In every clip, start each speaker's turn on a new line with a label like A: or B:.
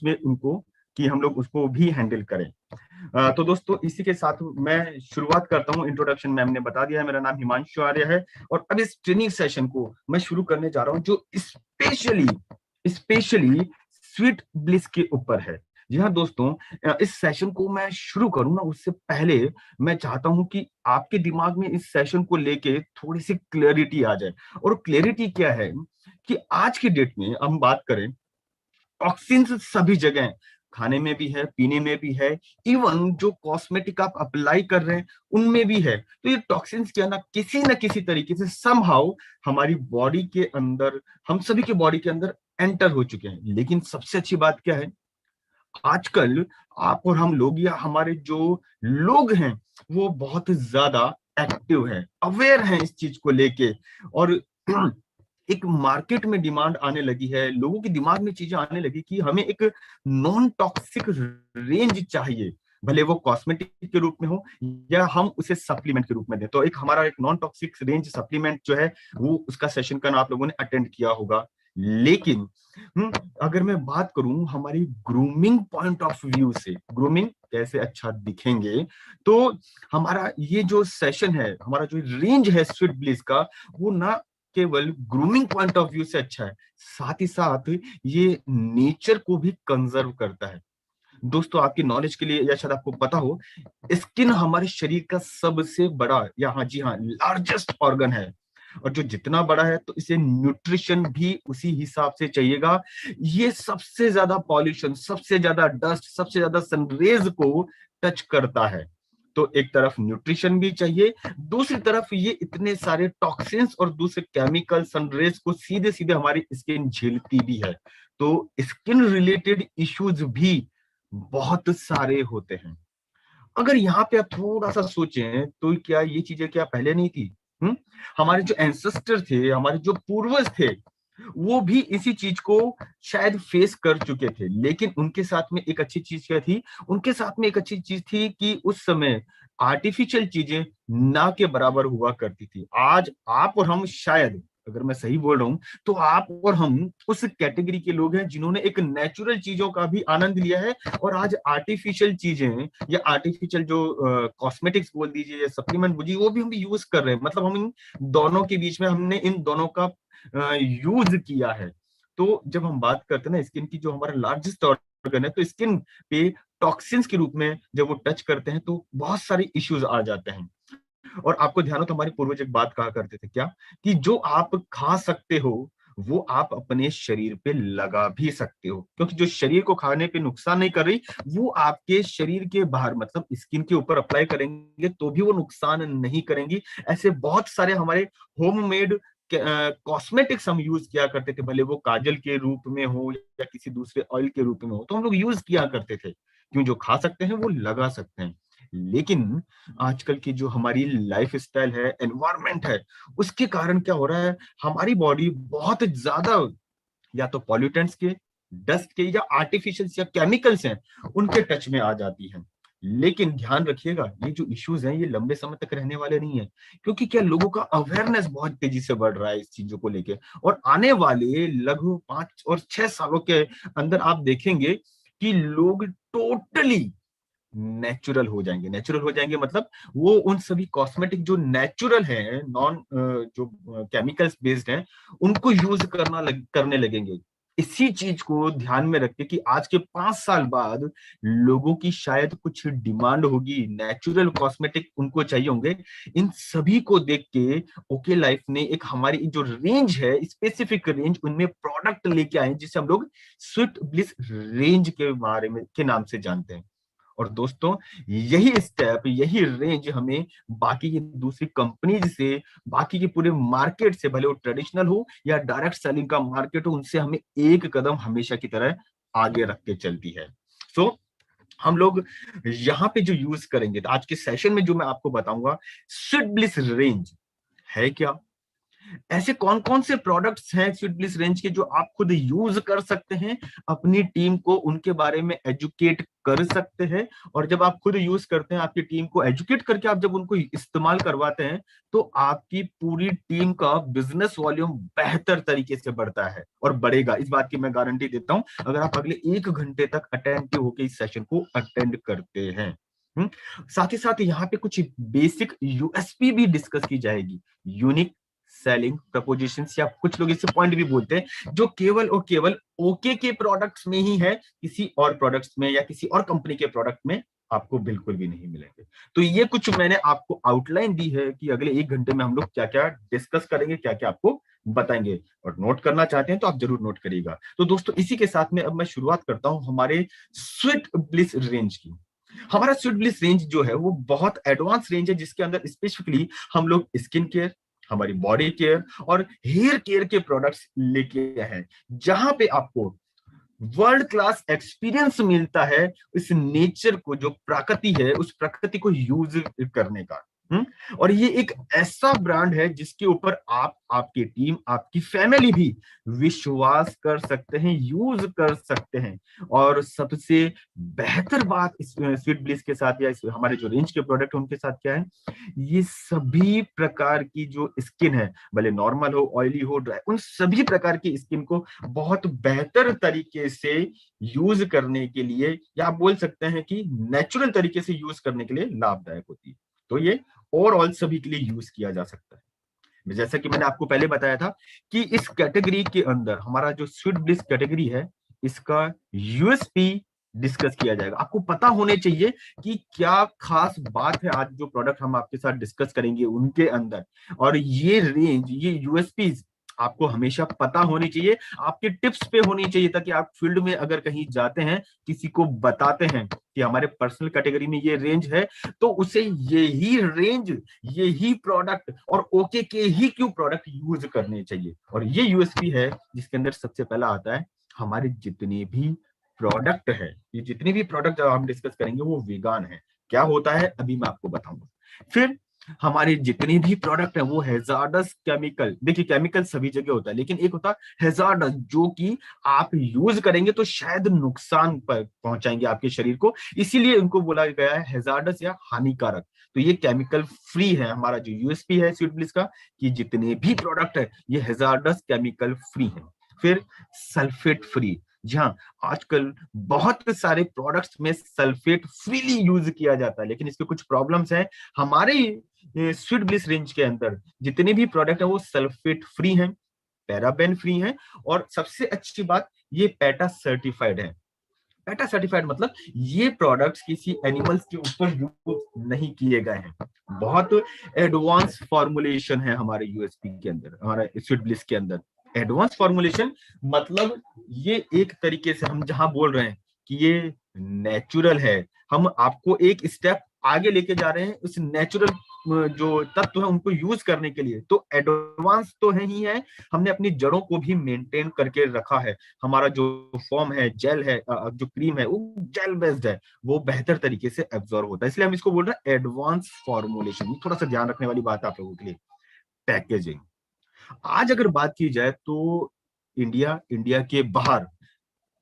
A: Last में उनको कि हम लोग उसको भी हैंडल करें। तो दोस्तों इसी के साथ मैं शुरुआत करता हूं। इंट्रोडक्शन में हमने बता दिया है, मेरा नाम हिमांशु आर्य है और अब इस ट्रेनिंग सेशन को मैं शुरू करने जा रहा हूं जो स्पेशली स्पेशली स्वीट ब्लिस के ऊपर है। जी हाँ दोस्तों, इस सेशन को मैं शुरू करूं ना उससे पहले मैं चाहता हूं कि आपके दिमाग में इस सेशन को लेके थोड़ी सी क्लैरिटी आ जाए। और क्लैरिटी क्या है कि आज की डेट में हम बात करें, टॉक्सिन्स सभी जगह हैं। खाने में भी है, पीने में भी है, इवन जो कॉस्मेटिक आप अप्लाई कर रहे हैं उनमें भी है। तो ये टॉक्सिन्स क्या ना किसी तरीके से समहाउ हमारी बॉडी के अंदर, हम सभी के बॉडी के अंदर एंटर हो चुके हैं। लेकिन सबसे अच्छी बात क्या है, आजकल आप और हम लोग या हमारे जो लोग हैं वो बहुत ज्यादा एक्टिव हैं, अवेयर हैं इस चीज को लेके। और एक मार्केट में डिमांड आने लगी है, लोगों के दिमाग में चीजें आने लगी कि हमें एक नॉन टॉक्सिक रेंज चाहिए, भले वो कॉस्मेटिक के रूप में हो या हम उसे सप्लीमेंट के रूप में दें। तो एक हमारा एक नॉन टॉक्सिक रेंज सप्लीमेंट जो है वो उसका सेशन का आप लोगों ने अटेंड किया होगा। लेकिन अगर मैं बात करूं हमारी ग्रूमिंग पॉइंट ऑफ व्यू से, ग्रूमिंग कैसे अच्छा दिखेंगे, तो हमारा ये जो सेशन है, हमारा जो रेंज है स्वीट ब्लिस का, वो ना केवल ग्रूमिंग पॉइंट ऑफ व्यू से अच्छा है, साथ ही साथ ये नेचर को भी कंजर्व करता है। दोस्तों आपकी नॉलेज के लिए या शायद आपको पता हो, स्किन हमारे शरीर का सबसे बड़ा या हाँ जी हाँ लार्जेस्ट ऑर्गन है। और जो जितना बड़ा है तो इसे न्यूट्रिशन भी उसी हिसाब से चाहिएगा। ये सबसे ज्यादा पॉल्यूशन, सबसे ज्यादा डस्ट, सबसे ज्यादा सनरेज को टच करता है। तो एक तरफ न्यूट्रिशन भी चाहिए, दूसरी तरफ ये इतने सारे टॉक्सिन्स और दूसरे केमिकल सनरेज को सीधे सीधे हमारी स्किन झेलती भी है। तो स्किन रिलेटेड इश्यूज भी बहुत सारे होते हैं। अगर यहाँ पे आप थोड़ा सा सोचें तो क्या ये चीजें क्या पहले नहीं थी? हमारे जो एंसेस्टर थे, हमारे जो पूर्वज थे, वो भी इसी चीज को शायद फेस कर चुके थे। लेकिन उनके साथ में एक अच्छी चीज क्या थी, उनके साथ में एक अच्छी चीज थी कि उस समय आर्टिफिशियल चीजें ना के बराबर हुआ करती थी। आज आप और हम शायद, अगर मैं सही बोल रहा हूं, तो आप और हम उस कैटेगरी के लोग हैं जिन्होंने एक नेचुरल चीजों का भी आनंद लिया है और आज आर्टिफिशियल चीजें या आर्टिफिशियल जो कॉस्मेटिक्स बोल दीजिए या सप्लीमेंट बोलिए, वो भी हम यूज कर रहे हैं। मतलब हम इन दोनों के बीच में हमने इन दोनों का यूज किया है। तो जब हम बात करते हैं ना स्किन की, जो हमारा लार्जेस्ट ऑर्गन है, तो स्किन पे टॉक्सिन्स के रूप में जब वो टच करते हैं तो बहुत सारे इश्यूज आ जाते हैं। और आपको ध्यान हो तो हमारे पूर्वज एक बात कहा करते थे क्या, कि जो आप खा सकते हो वो आप अपने शरीर पे लगा भी सकते हो, क्योंकि जो शरीर को खाने पे नुकसान नहीं कर रही वो आपके शरीर के बाहर मतलब स्किन के ऊपर अप्लाई करेंगे तो भी वो नुकसान नहीं करेंगी। ऐसे बहुत सारे हमारे होममेड कॉस्मेटिक्स हम यूज किया करते थे, भले वो काजल के रूप में हो या किसी दूसरे ऑयल के रूप में हो, तो हम लोग यूज किया करते थे। क्यों, जो खा सकते हैं वो लगा सकते हैं। लेकिन आजकल की जो हमारी लाइफ स्टाइल है, एनवायरमेंट है, उसके कारण क्या हो रहा है, हमारी बॉडी बहुत ज्यादा या तो पॉल्यूटेंट्स के, डस्ट के या आर्टिफिशियल या केमिकल्स हैं उनके टच में आ जाती है। लेकिन ध्यान रखिएगा ये जो इश्यूज हैं ये लंबे समय तक रहने वाले नहीं है, क्योंकि क्या लोगों का अवेयरनेस बहुत तेजी से बढ़ रहा है इस चीजों को लेके। और आने वाले लगभग 5 और 6 सालों के अंदर आप देखेंगे कि लोग टोटली नेचुरल हो जाएंगे। नेचुरल हो जाएंगे मतलब वो उन सभी कॉस्मेटिक जो नेचुरल है, नॉन जो केमिकल्स बेस्ड हैं, उनको यूज करने लगेंगे। इसी चीज को ध्यान में रख के कि आज के 5 साल बाद लोगों की शायद कुछ डिमांड होगी, नेचुरल कॉस्मेटिक उनको चाहिए होंगे। इन सभी को देख के ओके लाइफ ने एक हमारी जो रेंज है, स्पेसिफिक रेंज, उनमें प्रोडक्ट लेके आए जिसे हम लोग स्वीट ब्लिस रेंज के बारे में के नाम से जानते हैं। और दोस्तों यही स्टेप, यही रेंज हमें बाकी की दूसरी कंपनीज से, बाकी के पूरे मार्केट से, भले वो ट्रेडिशनल हो या डायरेक्ट सेलिंग का मार्केट हो, उनसे हमें एक कदम हमेशा की तरह आगे रख के चलती है। सो हम लोग यहाँ पे जो यूज करेंगे, तो आज के सेशन में जो मैं आपको बताऊंगा, स्वीट ब्लिस रेंज है क्या, ऐसे कौन कौन से प्रोडक्ट्स हैं स्वीट ब्लिस रेंज के जो आप खुद यूज कर सकते हैं, अपनी टीम को उनके बारे में एजुकेट कर सकते हैं। और जब आप खुद यूज करते हैं, आपकी टीम को एजुकेट करके आप जब उनको इस्तेमाल करवाते हैं, तो आपकी पूरी टीम का बिजनेस वॉल्यूम बेहतर तरीके से बढ़ता है और बढ़ेगा। इस बात की मैं गारंटी देता हूं, अगर आप अगले 1 घंटे तक अटेंटिव होकर इस सेशन को अटेंड करते हैं। साथ ही साथ यहाँ पे कुछ बेसिक यूएसपी भी डिस्कस की जाएगी, यूनिक सेलिंग प्रपोजिशंस, या कुछ लोग इसे पॉइंट भी बोलते हैं, जो केवल और केवल ओके के प्रोडक्ट्स में ही है, किसी और प्रोडक्ट्स में या किसी और कंपनी के प्रोडक्ट में आपको बिल्कुल भी नहीं मिलेंगे। तो ये कुछ मैंने आपको आउटलाइन दी है कि अगले 1 घंटे में हम लोग क्या क्या डिस्कस करेंगे, क्या क्या आपको बताएंगे। और नोट करना चाहते हैं तो आप जरूर नोट करिएगा। तो दोस्तों, इसी के साथ में अब मैं शुरुआत करता हूं हमारे स्वीट ब्लिस रेंज की। हमारा स्वीट ब्लिस रेंज जो है वो बहुत एडवांस रेंज है, जिसके अंदर स्पेसिफिकली हम लोग स्किन केयर, हमारी बॉडी केयर और हेयर केयर के प्रोडक्ट्स लेके आए हैं, जहां पे आपको वर्ल्ड क्लास एक्सपीरियंस मिलता है इस नेचर को, जो प्रकृति है उस प्रकृति को यूज करने का। और ये एक ऐसा ब्रांड है जिसके ऊपर आप, आपकी टीम, आपकी फैमिली भी विश्वास कर सकते हैं, यूज कर सकते हैं। और सबसे बेहतर बात इस स्वीट ब्लिस के साथ या इस हमारे जो रेंज के प्रोडक्ट उनके साथ क्या है, ये सभी प्रकार की जो स्किन है, भले नॉर्मल हो, ऑयली हो, ड्राई, उन सभी प्रकार की स्किन को बहुत बेहतर तरीके से यूज करने के लिए, या आप बोल सकते हैं कि नेचुरल तरीके से यूज करने के लिए लाभदायक होती है। तो ये ओवरऑल सभी के लिए यूज किया जा सकता है। जैसा कि मैंने आपको पहले बताया था कि इस कैटेगरी के अंदर हमारा जो स्वीट ब्लिस कैटेगरी है, इसका यूएसपी डिस्कस किया जाएगा। आपको पता होने चाहिए कि क्या खास बात है आज जो प्रोडक्ट हम आपके साथ डिस्कस करेंगे उनके अंदर। और ये रेंज, ये यूएसपी आपको हमेशा पता होनी चाहिए, आपके टिप्स पे होनी चाहिए, ताकि आप फील्ड में अगर कहीं जाते हैं, किसी को बताते हैं कि हमारे पर्सनल कैटेगरी में ये रेंज है, तो उसे यही रेंज, यही प्रोडक्ट और ओके के ही क्यों प्रोडक्ट यूज करने चाहिए। और ये यूएसपी है जिसके अंदर सबसे पहला आता है, हमारे जितने भी प्रोडक्ट है, ये जितने भी प्रोडक्ट हम डिस्कस करेंगे वो वीगान है। क्या होता है अभी मैं आपको बताऊंगा। फिर हमारे जितने भी प्रोडक्ट है वो हैजार्डस केमिकल, देखिए केमिकल सभी जगह होता है, लेकिन एक होता है हैजार्डस, जो कि आप यूज करेंगे तो शायद नुकसान पहुंचाएंगे आपके शरीर को, इसीलिए उनको बोला गया है हैजार्डस या हानिकारक। तो ये केमिकल फ्री है, हमारा जो यूएसपी है स्वीट ब्लिस का, कि जितने भी प्रोडक्ट है ये हैजार्डस केमिकल फ्री है। फिर सल्फेट फ्री, जी हाँ, आजकल बहुत सारे प्रोडक्ट्स में सल्फेट फ्रीली यूज किया जाता है, लेकिन इसके कुछ प्रॉब्लम्स हैं। हमारे स्वीट ब्लिस रेंज के अंदर जितने भी प्रोडक्ट है वो सल्फेट फ्री हैं, पैराबेन फ्री हैं, और सबसे अच्छी बात, ये पेटा सर्टिफाइड है। पेटा सर्टिफाइड मतलब ये प्रोडक्ट्स किसी एनिमल्स के ऊपर यूज नहीं किए गए हैं। बहुत एडवांस फॉर्मुलेशन है हमारे यूएसपी के अंदर, हमारे स्वीट ब्लिस के अंदर। एडवांस फॉर्मुलेशन मतलब ये एक तरीके से हम जहां बोल रहे हैं कि ये नेचुरल है, हम आपको एक स्टेप आगे लेके जा रहे हैं उस नेचुरल जो तत्व है उनको यूज करने के लिए। तो एडवांस तो है ही है, हमने अपनी जड़ों को भी मेंटेन करके रखा है। हमारा जो फॉर्म है, जेल है, जो क्रीम है वो जेल बेस्ड है, वो बेहतर तरीके से एब्जॉर्ब होता है, इसलिए हम इसको बोल रहे हैं एडवांस फॉर्मुलेशन। थोड़ा सा ध्यान रखने वाली बात आप लोगों के लिए। पैकेजिंग, आज अगर बात की जाए तो इंडिया के बाहर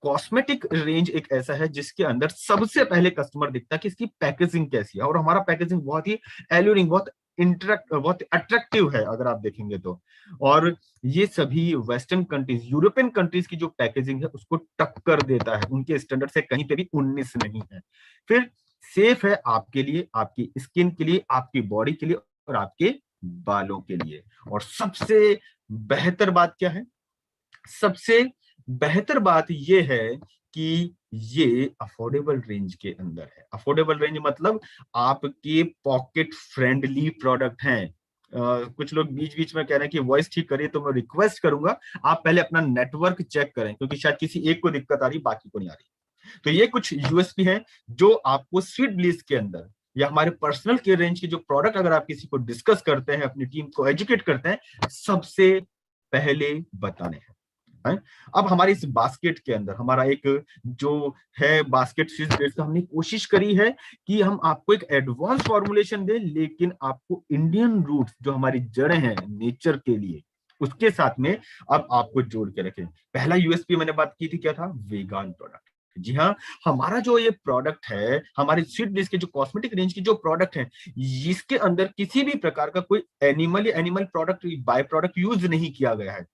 A: कॉस्मेटिक रेंज एक ऐसा है जिसके अंदर सबसे पहले कस्टमर दिखता है कि इसकी पैकेजिंग कैसी है। और हमारा पैकेजिंग बहुत ही एल्यूरिंग, बहुत अट्रैक्टिव है अगर आप देखेंगे तो। और ये सभी वेस्टर्न कंट्रीज, यूरोपियन कंट्रीज की जो पैकेजिंग है उसको टक्कर देता है, उनके स्टैंडर्ड से कहीं पे भी 19 नहीं है। फिर सेफ है आपके लिए, आपकी स्किन के लिए, आपकी बॉडी के लिए और आपके बालों के लिए। और सबसे बेहतर बात क्या है, सबसे बेहतर बात यह है कि ये अफोर्डेबल रेंज के अंदर है। अफोर्डेबल रेंज मतलब आपके पॉकेट फ्रेंडली प्रोडक्ट हैं। कुछ लोग बीच बीच में कह रहे हैं कि वॉइस ठीक करिए, तो मैं रिक्वेस्ट करूंगा आप पहले अपना नेटवर्क चेक करें, क्योंकि शायद किसी एक को दिक्कत आ रही, बाकी को नहीं आ रही। तो ये कुछ यूएसपी है जो आपको स्वीट ब्लिस के अंदर या हमारे पर्सनल केयर रेंज के जो प्रोडक्ट अगर आप किसी को डिस्कस करते हैं, अपनी टीम को एजुकेट करते हैं, सबसे पहले बताने हैं। अब हमारी इस बास्केट के अंदर हमारा एक जो है बास्केट स्विच ब्लेड का, हमने कोशिश करी है कि हम आपको एक एडवांस फॉर्मुलेशन दें, लेकिन आपको इंडियन रूट्स जो हमारी जड़ें हैं नेचर के लिए, उसके साथ में अब आपको जोड़ के रखें। पहला यूएसपी मैंने बात की थी, क्या था? वेगान प्रोडक्ट। जी हाँ, हमारा जो ये प्रोडक्ट है, हमारे स्वीट डिश के जो कॉस्मेटिक रेंज की जो प्रोडक्ट है, इसके अंदर किसी भी प्रकार का कोई एनिमल या animal product by product use नहीं किया गया है।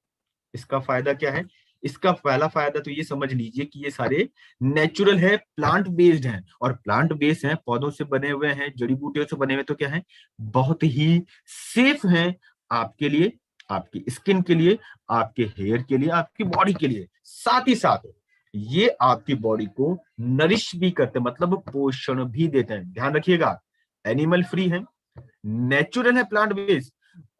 A: इसका फायदा क्या है? इसका पहला फायदा तो ये समझ लीजिए कि ये सारे नेचुरल है, प्लांट बेस्ड हैं, और प्लांट बेस्ड हैं, पौधों से बने हुए हैं, जड़ी बूटियों से बने हुए, तो क्या है, बहुत ही सेफ हैं आपके लिए, आपकी स्किन के लिए, आपके हेयर के लिए, आपकी बॉडी के लिए। साथ ही साथ ये आपकी बॉडी को नरिश भी करते हैं, मतलब पोषण भी देते हैं। ध्यान रखिएगा, एनिमल फ्री है, नेचुरल है, प्लांट बेस्ड,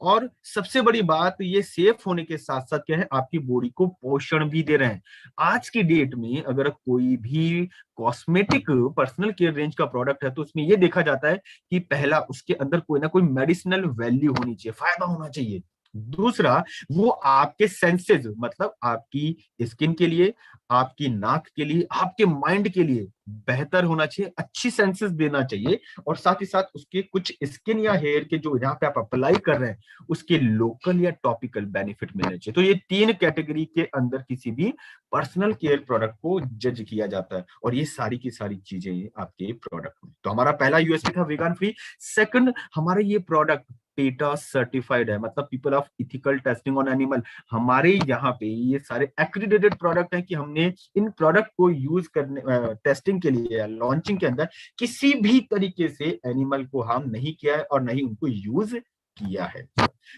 A: और सबसे बड़ी बात, ये सेफ होने के साथ साथ क्या है, आपकी बॉडी को पोषण भी दे रहे हैं। आज की डेट में अगर कोई भी कॉस्मेटिक पर्सनल केयर रेंज का प्रोडक्ट है, तो उसमें ये देखा जाता है कि पहला, उसके अंदर कोई ना कोई मेडिसिनल वैल्यू होनी चाहिए, फायदा होना चाहिए। दूसरा, वो आपके सेंसेस, मतलब आपकी स्किन के लिए, आपकी नाक के लिए, आपके माइंड के लिए बेहतर होना चाहिए, अच्छी सेंसेस देना चाहिए। और साथ ही साथ उसके कुछ स्किन या हेयर के जो यहाँ पे आप अप्लाई कर रहे हैं, उसके लोकल या टॉपिकल बेनिफिट मिलने चाहिए। तो ये तीन कैटेगरी के अंदर किसी भी पर्सनल केयर प्रोडक्ट को जज किया जाता है, और ये सारी की सारी चीजें आपके प्रोडक्ट में। तो हमारा पहला यूएसपी था वेगान फ्री। सेकंड, हमारे ये प्रोडक्ट पेटा सर्टिफाइड है, मतलब people of ethical testing on animal. हमारे यहाँ पे ये सारे एक्रीडेटेड प्रोडक्ट हैं कि हमने इन प्रोडक्ट को यूज करने, टेस्टिंग के लिए, लॉन्चिंग के अंदर किसी भी तरीके से एनिमल को हार्म नहीं किया है और नहीं उनको यूज किया है।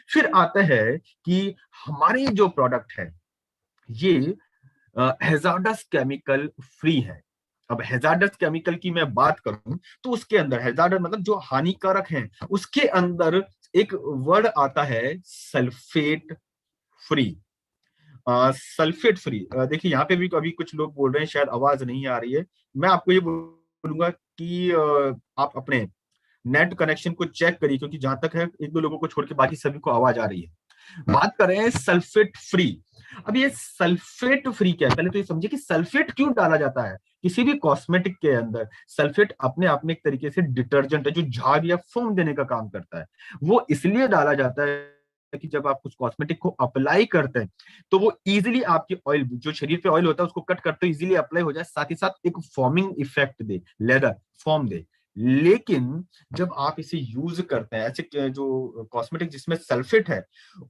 A: फिर आता है कि हमारे जो प्रोडक्ट है ये हैजार्डस केमिकल फ्री है। अब हैजार्डस केमिकल की मैं बात करूं तो उसके अंदर हैजार्डस मतलब जो हानिकारक है, उसके अंदर एक वर्ड आता है सल्फेट फ्री। सल्फेट फ्री, देखिए यहाँ पे भी अभी कुछ लोग बोल रहे हैं, शायद आवाज नहीं आ रही है। मैं आपको ये बोलूंगा कि आप अपने नेट कनेक्शन को चेक करिए, क्योंकि जहां तक है एक दो लोगों को छोड़ के बाकी सभी को आवाज आ रही है। बात कर रहे हैं सल्फेट फ्री। अब ये सल्फेट फ्री क्या है, पहले तो ये समझिए कि सल्फेट क्यों डाला जाता है किसी भी कॉस्मेटिक के अंदर। सल्फेट अपने आप में एक तरीके से डिटर्जेंट है, जो झाग या फोम देने का काम करता है। वो इसलिए डाला जाता है कि जब आप उस कॉस्मेटिक को अप्लाई करते हैं, तो वो इजीली आपके ऑयल, जो शरीर पे ऑयल होता है उसको कट करते हो, इजीली अप्लाई हो जाए, साथ ही साथ एक फॉर्मिंग इफेक्ट दे, लेदर फॉर्म दे। लेकिन जब आप इसे यूज करते हैं, ऐसे जो कॉस्मेटिक जिसमें सल्फेट है,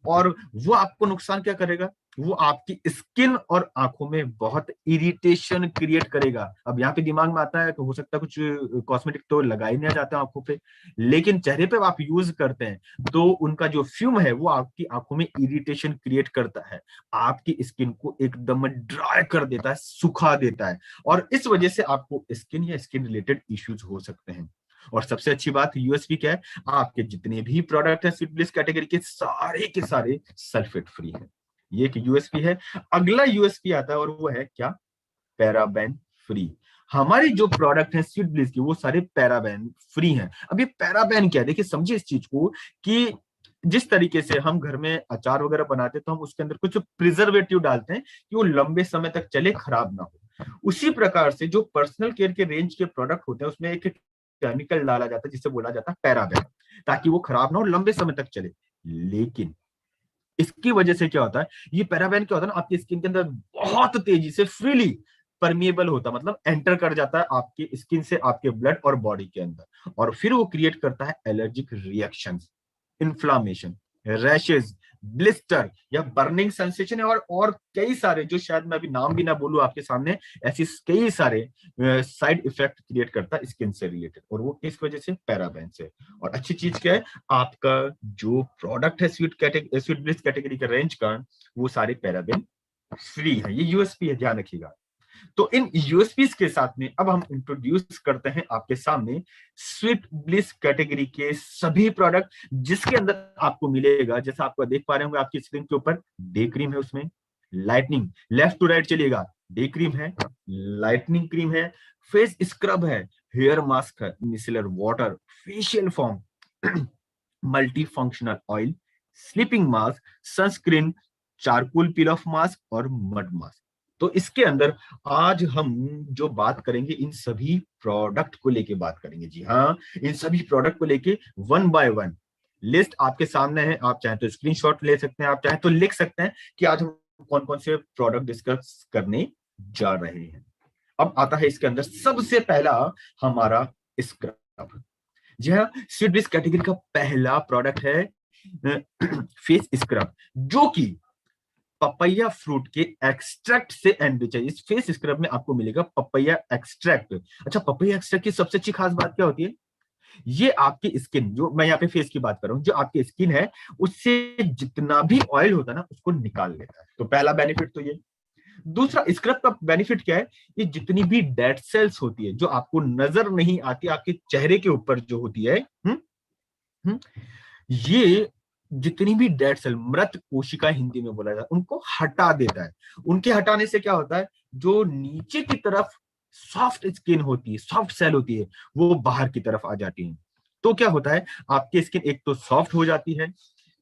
A: और वो आपको नुकसान क्या करेगा, वो आपकी स्किन और आंखों में बहुत इरिटेशन क्रिएट करेगा। अब यहाँ पे दिमाग में आता है कि हो सकता है कुछ कॉस्मेटिक तो लगा ही नहीं जाता आंखों पे, लेकिन चेहरे पे आप यूज करते हैं तो उनका जो फ्यूम है वो आपकी आंखों में इरिटेशन क्रिएट करता है, आपकी स्किन को एकदम ड्राई कर देता है, सुखा देता है, और इस वजह से आपको स्किन या स्किन रिलेटेड इश्यूज हो सकते हैं। और सबसे अच्छी बात यूएसपी क्या है, आपके जितने भी प्रोडक्ट है स्वीट ब्लिस कैटेगरी के सारे सल्फेट फ्री है। ये एक यूएसपी है। अगला यूएसपी आता है और वो है क्या, पैराबेन फ्री। हमारे जो प्रोडक्ट हैं स्वीट ब्लिस की, वो सारे पैराबेन फ्री हैं। अब ये पैराबेन क्या है, देखिए समझिए इस चीज को, कि जिस तरीके से हम घर में अचार वगैरह बनाते हैं तो हम उसके अंदर कुछ प्रिजर्वेटिव डालते हैं कि वो लंबे समय तक चले, खराब ना हो। उसी प्रकार से जो पर्सनल केयर के रेंज के प्रोडक्ट होते हैं उसमें एक केमिकल डाला जाता है जिसे बोला जाता है पैराबेन, ताकि वो खराब ना हो, लंबे समय तक चले। लेकिन इसकी वजह से क्या होता है, ये पैराबेन क्या होता है ना, आपकी स्किन के अंदर बहुत तेजी से फ्रीली परमिएबल होता है, मतलब एंटर कर जाता है आपकी स्किन से आपके ब्लड और बॉडी के अंदर, और फिर वो क्रिएट करता है allergic reactions, inflammation, rashes, blister या बर्निंग सेंसेशन है, और कई सारे जो शायद मैं अभी नाम भी ना बोलूं आपके सामने, ऐसी कई सारे साइड इफेक्ट क्रिएट करता है स्किन से रिलेटेड, और वो किस वजह से, पैराबेन से। और अच्छी चीज क्या है, आपका जो प्रोडक्ट है स्वीट ब्लिस कैटेगरी का रेंज का, वो सारे पैराबेन फ्री है। ये यूएसपी है, ध्यान रखिएगा। तो इन यूएसपी के साथ में अब हम इंट्रोड्यूस करते हैं आपके सामने स्वीट ब्लिस कैटेगरी के सभी प्रोडक्ट, जिसके अंदर आपको मिलेगा, जैसा आपको देख पा रहे होंगे आपकी स्क्रीन के ऊपर, डे क्रीम है उसमें, लाइटनिंग, लेफ्ट टू राइट चलिएगा, डे क्रीम है, लाइटनिंग क्रीम है, फेस स्क्रब है, हेयर मास्क है, micellar water, facial foam, multi functional oil, sleeping mask, sunscreen, charcoal peel off mask और मड मास्क। तो इसके अंदर आज हम जो बात करेंगे, इन सभी प्रोडक्ट को लेके बात करेंगे। जी हाँ, इन सभी प्रोडक्ट को लेके वन बाय वन लिस्ट आपके सामने है, आप चाहे तो स्क्रीनशॉट ले सकते हैं, आप चाहे तो लिख सकते हैं कि आज हम कौन कौन से प्रोडक्ट डिस्कस करने जा रहे हैं। अब आता है इसके अंदर सबसे पहला हमारा स्क्रब। जी हाँ, स्वीट डिश कैटेगरी का पहला प्रोडक्ट है फेस स्क्रब, जो कि पपैया फ्रूट के एक्सट्रैक्ट से एनरिच है। इस फेस स्क्रब में आपको मिलेगा पपैया एक्सट्रैक्ट। अच्छा, पपैया एक्सट्रैक्ट की सबसे अच्छी खास बात क्या होती है? ये आपकी स्किन, जो मैं यहाँ पे फेस की बात कर रहा हूँ, जो आपकी स्किन है उससे जितना भी ऑयल होता है ना उसको निकाल लेता है। तो पहला बेनिफिट तो ये। दूसरा, स्क्रब का बेनिफिट क्या है? ये जितनी भी डेड सेल्स होती है जो आपको नजर नहीं आती, आपके चेहरे के ऊपर जो होती है, हुँ? ये जितनी भी डेड सेल, मृत कोशिका हिंदी में बोला जाता है, उनको हटा देता है। उनके हटाने से क्या होता है? जो नीचे की तरफ सॉफ्ट स्किन होती है, सॉफ्ट सेल होती है, वो बाहर की तरफ आ जाती है। तो क्या होता है? आपकी स्किन एक तो सॉफ्ट हो जाती है,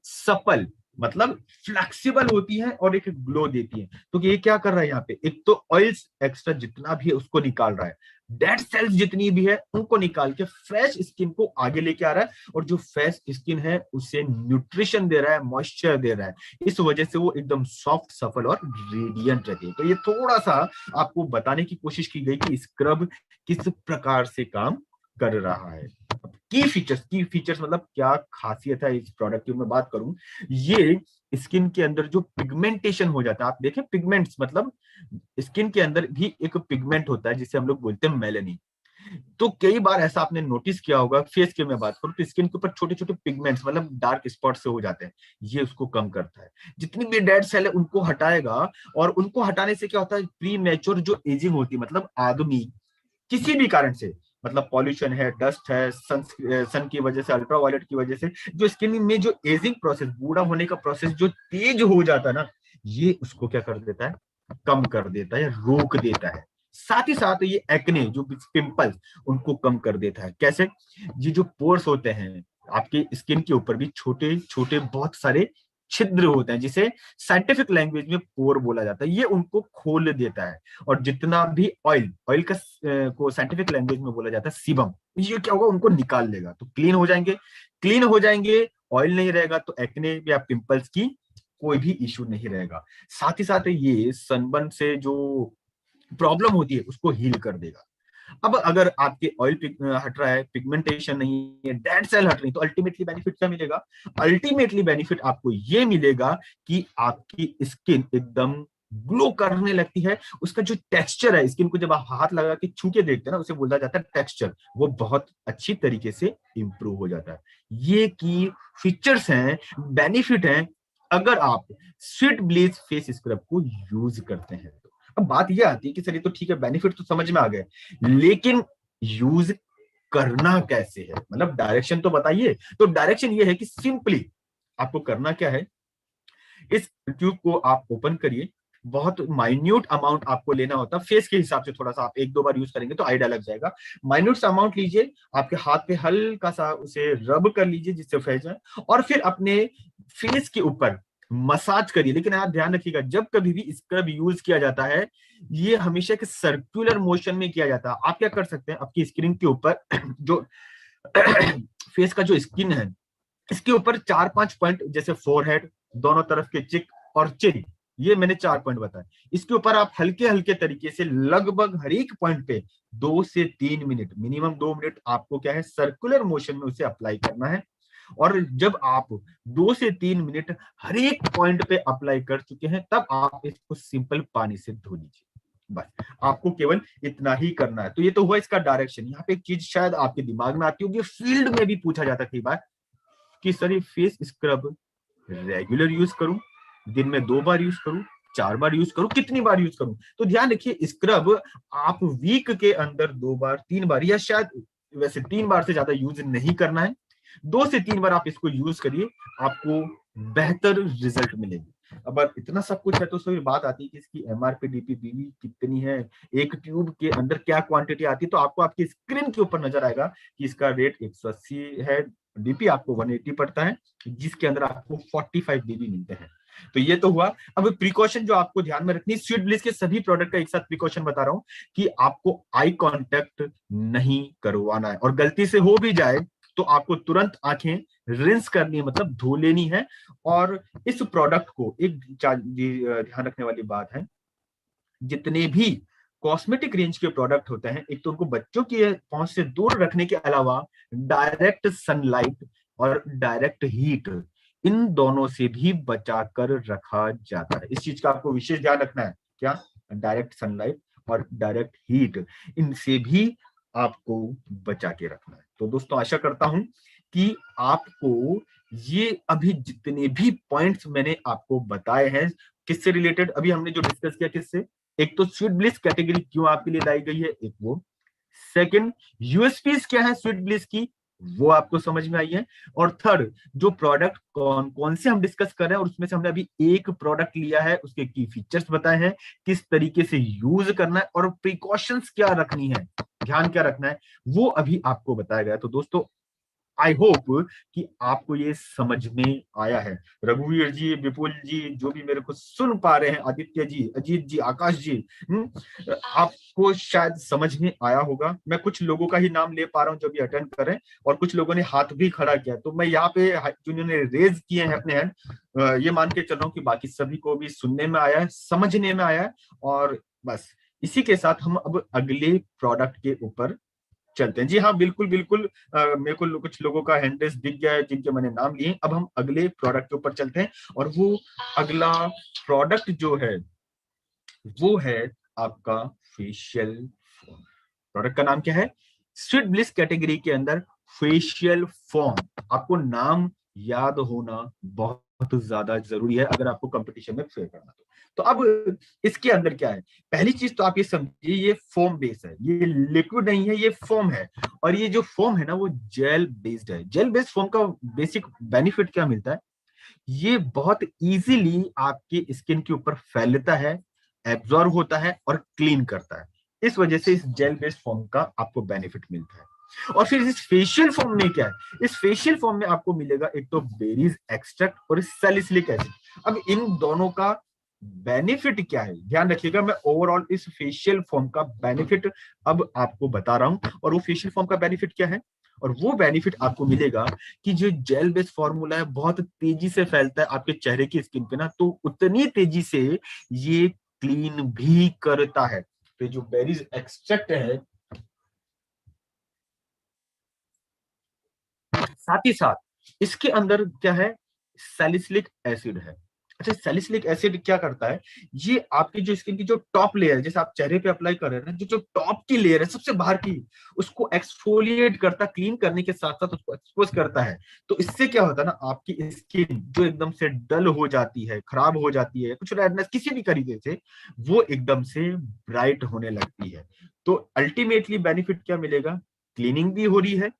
A: सपल मतलब फ्लेक्सिबल होती है, और एक ग्लो देती है। तो ये क्या कर रहा है यहाँ पे? एक तो ऑयल्स एक्स्ट्रा जितना भी है उसको निकाल रहा है, डेड सेल्स जितनी भी है उनको निकाल के फ्रेश स्किन को आगे लेके आ रहा है, और जो फ्रेश स्किन है उसे न्यूट्रिशन दे रहा है, मॉइस्चर दे रहा है। इस वजह से वो एकदम सॉफ्ट, सफल और रेडियंट रहती है। तो ये थोड़ा सा आपको बताने की कोशिश की गई कि स्क्रब किस प्रकार से काम कर रहा है। की फीचर्स मतलब क्या खासियत है इस प्रोडक्ट की मैं बात करूं, ये स्किन के अंदर जो पिगमेंटेशन हो जाता है, आप देखें पिगमेंट्स मतलब स्किन के अंदर भी एक पिगमेंट होता है जिसे हम लोग बोलते हैं मेलेनिन। तो कई बार ऐसा आपने नोटिस किया होगा, फेस की मैं बात करूं तो स्किन के ऊपर छोटे छोटे पिगमेंट्स मतलब डार्क स्पॉट से हो जाते हैं, ये उसको कम करता है। जितनी भी डेड सेल है उनको हटाएगा, और उनको हटाने से क्या होता है? प्री मैच्योर जो एजिंग होती है, मतलब आदमी किसी भी कारण से, मतलब पॉल्यूशन है, डस्ट है, सन की वजह से, अल्ट्रावायलेट की वजह से जो स्किन में जो एजिंग प्रोसेस, बूढ़ा होने का प्रोसेस जो तेज हो जाता है ना, ये उसको क्या कर देता है? कम कर देता है, रोक देता है। साथ ही साथ ये एक्ने, जो पिंपल्स, उनको कम कर देता है। कैसे? ये जो पोर्स होते हैं आपके स्किन के ऊपर भी, छोटे छोटे बहुत सारे छिद्र होते हैं, जिसे साइंटिफिक लैंग्वेज में पोर बोला जाता है, ये उनको खोल देता है। और जितना भी ऑयल ऑयल का को साइंटिफिक लैंग्वेज में बोला जाता है सीबम, ये क्या होगा? उनको निकाल लेगा, तो क्लीन हो जाएंगे। क्लीन हो जाएंगे, ऑयल नहीं रहेगा, तो एक्ने या पिंपल्स की कोई भी इश्यू नहीं रहेगा। साथ ही साथ ये सनबर्न से जो प्रॉब्लम होती है उसको हील कर देगा। अब अगर आपके ऑयल हट रहा है, पिगमेंटेशन नहीं है, डेड सेल हट रही, तो अल्टीमेटली बेनिफिट क्या मिलेगा? अल्टीमेटली बेनिफिट आपको ये मिलेगा कि आपकी स्किन एकदम ग्लो करने लगती है। उसका जो टेक्सचर है, स्किन को जब आप हाथ लगा के छू के देखते हैं ना, उसे बोला जाता है टेक्सचर, वो बहुत अच्छी तरीके से इंप्रूव हो जाता है। ये की फीचर्स हैं, बेनिफिट हैं, अगर आप स्वीट ब्लीच फेस स्क्रब को यूज करते हैं तो। अब बात ये आती है कि चलिए तो ठीक है, बेनिफिट तो समझ में आ गए, लेकिन यूज करना कैसे है? मतलब डायरेक्शन तो बताइए। तो डायरेक्शन ये है कि सिंपली आपको करना क्या है, इस ट्यूब को आप ओपन करिए। बहुत माइन्यूट अमाउंट आपको लेना होता है, फेस के हिसाब से थोड़ा सा आप एक दो बार यूज करेंगे तो आइडिया लग जाएगा। माइन्यूट सा अमाउंट लीजिए, आपके हाथ पे हल्का सा उसे रब कर लीजिए जिससे फैल जाए, और फिर अपने फेस के ऊपर मसाज करिए। लेकिन आप ध्यान रखिएगा, जब कभी भी स्क्रब यूज किया जाता है, ये हमेशा एक सर्कुलर मोशन में किया जाता है। आप क्या कर सकते हैं, आपकी स्क्रीन के ऊपर जो फेस का जो स्किन है, इसके ऊपर 4-5 पॉइंट, जैसे फोरहेड, दोनों तरफ के चिक और चिन, ये मैंने 4 पॉइंट बताए। इसके ऊपर आप हल्के हल्के तरीके से लगभग हर एक पॉइंट पे 2 से 3 मिनट, मिनिमम 2 मिनट आपको क्या है, सर्कुलर मोशन में उसे अप्लाई करना है। और जब आप 2 से 3 मिनट हर एक पॉइंट पे अप्लाई कर चुके हैं, तब आप इसको सिंपल पानी से धो लीजिए। बस आपको केवल इतना ही करना है। तो ये तो हुआ इसका डायरेक्शन। यहाँ पे एक चीज शायद आपके दिमाग में आती होगी, फील्ड में भी पूछा जाता है कई बार कि सर ये फेस स्क्रब रेगुलर यूज करूं, दिन में 2 बार यूज करूं, 4 बार यूज करूं, कितनी बार यूज करूं? तो ध्यान रखिए, स्क्रब आप वीक के अंदर 2 बार, 3 बार, या शायद वैसे 3 बार से ज्यादा यूज नहीं करना है। 2 से 3 बार आप इसको यूज करिए, आपको बेहतर रिजल्ट मिलेगी। अब इतना सब कुछ है तो फिर बात आती है कि इसकी एमआरपी डीपीपीवी कितनी है, एक ट्यूब के अंदर क्या क्वांटिटी आती है। तो आपको आपकी स्क्रीन के ऊपर नजर आएगा कि इसका रेट 180 है, डीपी आपको 180 पड़ता है, जिसके अंदर आपको 45 डीबी मिलते हैं। तो ये तो हुआ। अब प्रिकॉशन जो आपको ध्यान में रखनी, स्वीट ब्लिस के सभी प्रोडक्ट का एक साथ प्रिकॉशन बता रहा हूं कि आपको आई कांटेक्ट नहीं करवाना है, और गलती से हो भी जाए तो आपको तुरंत आंखें रिंस करनी है, मतलब धो लेनी है। और इस प्रोडक्ट को एक ध्यान रखने वाली बात है, जितने भी कॉस्मेटिक रेंज के प्रोडक्ट होते हैं, एक तो उनको बच्चों की पहुंच से दूर रखने के अलावा डायरेक्ट सनलाइट और डायरेक्ट हीट, इन दोनों से भी बचा कर रखा जाता है। इस चीज का आपको विशेष ध्यान रखना है। क्या? डायरेक्ट सनलाइट और डायरेक्ट हीट, इनसे भी आपको बचा के रखना है। तो दोस्तों आशा करता हूं कि आपको ये अभी जितने भी पॉइंट्स मैंने आपको बताए हैं, किससे रिलेटेड, अभी हमने जो डिस्कस किया, किससे, एक तो स्वीट ब्लिस कैटेगरी क्यों आपके लिए लाई गई है, एक वो। सेकंड, यूएसपीज क्या है स्वीट ब्लिस की, वो आपको समझ में आई है। और थर्ड, जो प्रोडक्ट कौन कौन से हम डिस्कस कर रहे हैं और उसमें से हमने अभी एक प्रोडक्ट लिया है, उसके की फीचर्स बताए हैं, किस तरीके से यूज करना है और प्रिकॉशंस क्या रखनी है, ध्यान क्या रखना है, वो अभी आपको बताया गया। तो दोस्तों आई होप कि आपको ये समझ में आया है। रघुवीर जी, विपुल जी, जो भी मेरे को सुन पा रहे हैं, आदित्य जी, अजीत जी, आकाश जी, आपको शायद समझ में आया होगा। मैं कुछ लोगों का ही नाम ले पा रहा हूं जो भी अटेंड करें, और कुछ लोगों ने हाथ भी खड़ा किया, तो मैं यहाँ पे जिन्होंने रेज किए हैं अपने हैंड, ये मान के चल रहा हूँ कि बाकी सभी को भी सुनने में आया है, समझने में आया है। और बस इसी के साथ हम अब अगले प्रोडक्ट के ऊपर चलते हैं। जी हाँ, बिल्कुल बिल्कुल, मेरे को कुछ लोगों का हैंडल्स दिख गया है जिनके मैंने नाम लिए। अब हम अगले प्रोडक्ट के ऊपर चलते हैं, और वो अगला प्रोडक्ट जो है वो है आपका फेशियल फोम। प्रोडक्ट का नाम क्या है? स्वीट ब्लिस कैटेगरी के अंदर फेशियल फोम। आपको नाम याद होना बहुत ज्यादा जरूरी है अगर आपको कंपटीशन में फेयर करना। तो अब इसके अंदर क्या है, पहली चीज तो आप ये समझिए, ये फोम बेस है, ये लिक्विड नहीं है, ये फोम है। और ये जो फोम है ना, वो जेल बेस्ड है। जेल बेस्ड फोम का बेसिक बेनिफिट क्या मिलता है, ये बहुत इजीली आपके स्किन के ऊपर फैलता है, एब्जॉर्ब होता है और क्लीन करता है। इस वजह से इस जेल बेस्ड फॉर्म का आपको बेनिफिट मिलता है। और फिर इस फेशियल फॉर्म में क्या है, इस फेशियल फॉर्म में आपको मिलेगा एक तो बेरीज एक्सट्रैक्ट और सैलिसिलिक एसिड। अब इन दोनों का बेनिफिट क्या है, ध्यान रखिएगा, मैं ओवरऑल इस फेशियल फॉर्म का बेनिफिट अब आपको बता रहा हूं। और वो फेशियल फॉर्म का बेनिफिट क्या है, और वो बेनिफिट आपको मिलेगा कि जो जेल बेस्ड फॉर्मूला है बहुत तेजी से फैलता है आपके चेहरे की स्किन पे ना, तो उतनी तेजी से ये क्लीन भी करता है। तो जो बेरीज एक्सट्रैक्ट है, साथ ही साथ इसके अंदर क्या है, सैलिसिलिक एसिड है। अच्छा, सैलिसिलिक एसिड क्या करता है, ये आपकी जो स्किन की जो टॉप लेयर है, जैसे आप चेहरे पे अप्लाई कर रहे हैं, जो जो टॉप की लेयर है सबसे बाहर की, उसको एक्सफोलिएट करता, क्लीन करने के साथ साथ उसको एक्सपोज करता है। तो इससे क्या होता है ना, आपकी स्किन जो एकदम से डल हो जाती है, खराब हो जाती है, कुछ रेडनेस किसी भी तरीके से, वो एकदम से ब्राइट होने लगती है। तो अल्टीमेटली बेनिफिट क्या मिलेगा, क्लीनिंग भी हो रही है,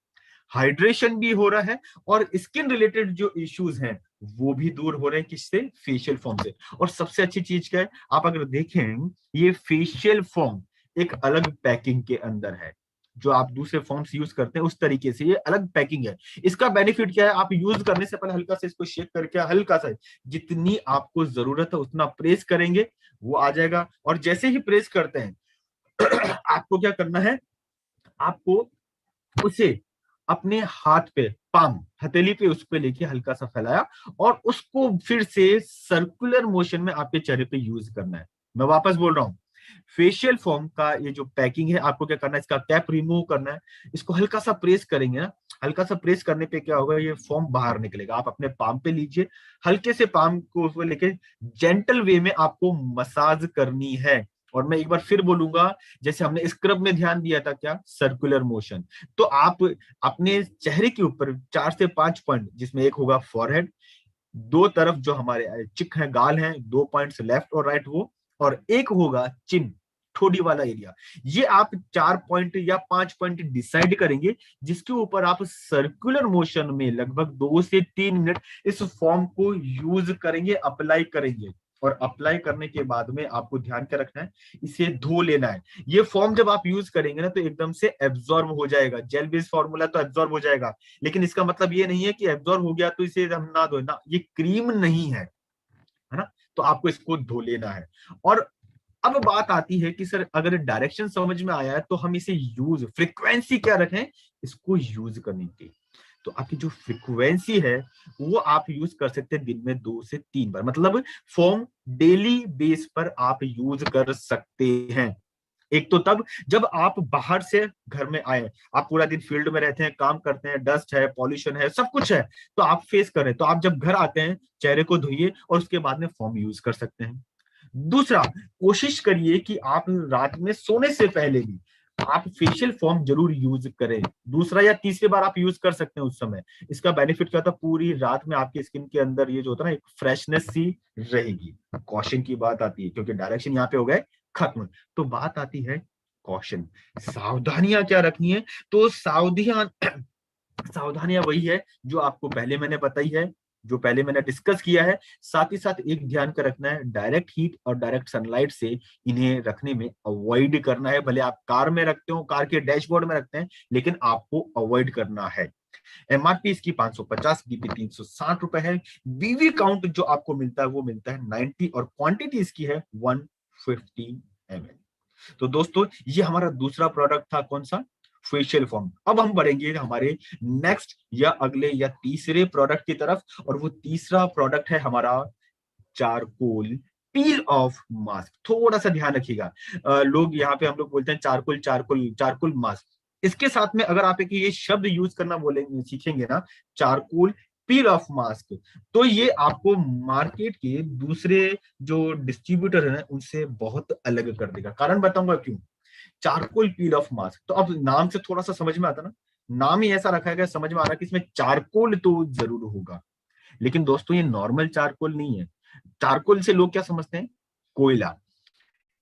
A: हाइड्रेशन भी हो रहा है, और स्किन रिलेटेड जो इश्यूज हैं वो भी दूर हो रहे हैं, किससे, फेशियल फॉर्म से। और सबसे अच्छी चीज क्या है, आप अगर देखें, ये फेशियल फॉर्म एक अलग पैकिंग के अंदर है। जो आप दूसरे फॉर्म्स यूज करते हैं उस तरीके से ये अलग पैकिंग है। इसका बेनिफिट क्या है, आप यूज करने से पहले हल्का सा इसको शेक करके, हल्का सा, जितनी आपको जरूरत है उतना प्रेस करेंगे, वो आ जाएगा। और जैसे ही प्रेस करते हैं आपको क्या करना है, आपको उसे अपने हाथ पे, पाम हथेली पे, उस पे लेके हल्का सा फैलाया, और उसको फिर से सर्कुलर मोशन में आपके चेहरे पे यूज करना है। मैं वापस बोल रहा हूं, फेशियल फॉर्म का ये जो पैकिंग है, आपको क्या करना है, इसका कैप रिमूव करना है, इसको हल्का सा प्रेस करेंगे ना, हल्का सा प्रेस करने पे क्या होगा, ये फॉर्म बाहर निकलेगा। आप अपने पाम पे लीजिए, हल्के से पाम को लेके जेंटल वे में आपको मसाज करनी है। और मैं एक बार फिर बोलूंगा, जैसे हमने स्क्रब में ध्यान दिया था, क्या, सर्कुलर मोशन। तो आप अपने चेहरे के ऊपर 4 से 5 पॉइंट, जिसमें एक होगा फॉरहेड, दो तरफ जो हमारे चिक है, गाल हैं, 2 पॉइंट्स लेफ्ट और राइट वो, और एक होगा चिन, ठोडी वाला एरिया। ये आप 4 पॉइंट या 5 पॉइंट डिसाइड करेंगे, जिसके ऊपर आप सर्कुलर मोशन में लगभग 2 से 3 मिनट इस फॉर्म को यूज करेंगे, अप्लाई करेंगे। और अप्लाई करने के बाद में आपको ध्यान क्या रखना है, इसे धो लेना है। ये फॉर्म जब आप यूज करेंगे ना, तो एकदम से एब्जॉर्ब हो जाएगा। जेल बेस्ड फॉर्मूला तो एब्जॉर्ब हो जाएगा, लेकिन इसका मतलब ये नहीं है कि एब्जॉर्ब हो गया तो इसे हम ना धोए ना, ये क्रीम नहीं है ना, तो आपको इसको धो लेना है। और अब बात आती है कि सर अगर डायरेक्शन समझ में आया है, तो हम इसे यूज, फ्रीक्वेंसी क्या रखें इसको यूज करने की। तो आपकी जो फ्रीक्वेंसी है वो आप यूज कर सकते हैं दिन में 2 से 3 बार, मतलब फॉर्म डेली बेस पर आप यूज कर सकते हैं। एक तो तब जब आप बाहर से घर में आए, आप पूरा दिन फील्ड में रहते हैं, काम करते हैं, डस्ट है, पॉल्यूशन है, सब कुछ है, तो आप फेस कर रहे हैं, तो आप जब घर आते हैं चेहरे को धोइए और उसके बाद में फॉर्म यूज कर सकते हैं। दूसरा, कोशिश करिए कि आप रात में सोने से पहले भी आप फेशियल फॉर्म जरूर यूज करें। दूसरा या तीसरी बार आप यूज कर सकते हैं उस समय। इसका बेनिफिट क्या होता है, पूरी रात में आपकी स्किन के अंदर ये जो होता है ना, एक फ्रेशनेस सी रहेगी। कॉशन की बात आती है, क्योंकि डायरेक्शन यहाँ पे हो गए खत्म, तो बात आती है कॉशन, सावधानियां क्या रखनी है। तो सावधानियां वही है जो आपको पहले मैंने बताई है, जो पहले मैंने डिस्कस किया है। साथ ही साथ एक ध्यान का रखना है, डायरेक्ट हीट और डायरेक्ट सनलाइट से इन्हें रखने में अवॉइड करना है। भले आप कार में रखते हो, कार के डैशबोर्ड में रखते हैं, लेकिन आपको अवॉइड करना है। एमआरपी इसकी 550, डीपी 360 रुपए है। बीवी काउंट जो आपको मिलता है वो मिलता है 90, और क्वांटिटी इसकी है 150 ml। तो दोस्तों ये हमारा दूसरा प्रोडक्ट था, कौन सा, फेशियल फॉर्म। अब हम बढ़ेंगे हमारे नेक्स्ट या अगले या तीसरे प्रोडक्ट की तरफ, और वो तीसरा प्रोडक्ट है हमारा चारकोल पील ऑफ मास्क। थोड़ा सा ध्यान रखिएगा, लोग यहाँ पे हम लोग बोलते हैं चारकोल चारकोल चारकोल मास्क। इसके साथ में अगर आप एक ये शब्द यूज करना बोलेंगे, सीखेंगे ना, चारकोल पील ऑफ मास्क, तो ये आपको मार्केट के दूसरे जो डिस्ट्रीब्यूटर है उनसे बहुत अलग कर देगा। कारण बताऊंगा क्यों। चारकोल पील ऑफ मास्क, तो अब नाम से थोड़ा सा समझ में आता ना, नाम ही ऐसा रखा गया, समझ में आ रहा है कि इसमें चारकोल तो जरूर होगा। लेकिन दोस्तों ये नॉर्मल चारकोल नहीं है। चारकोल से लोग क्या समझते हैं, कोयला,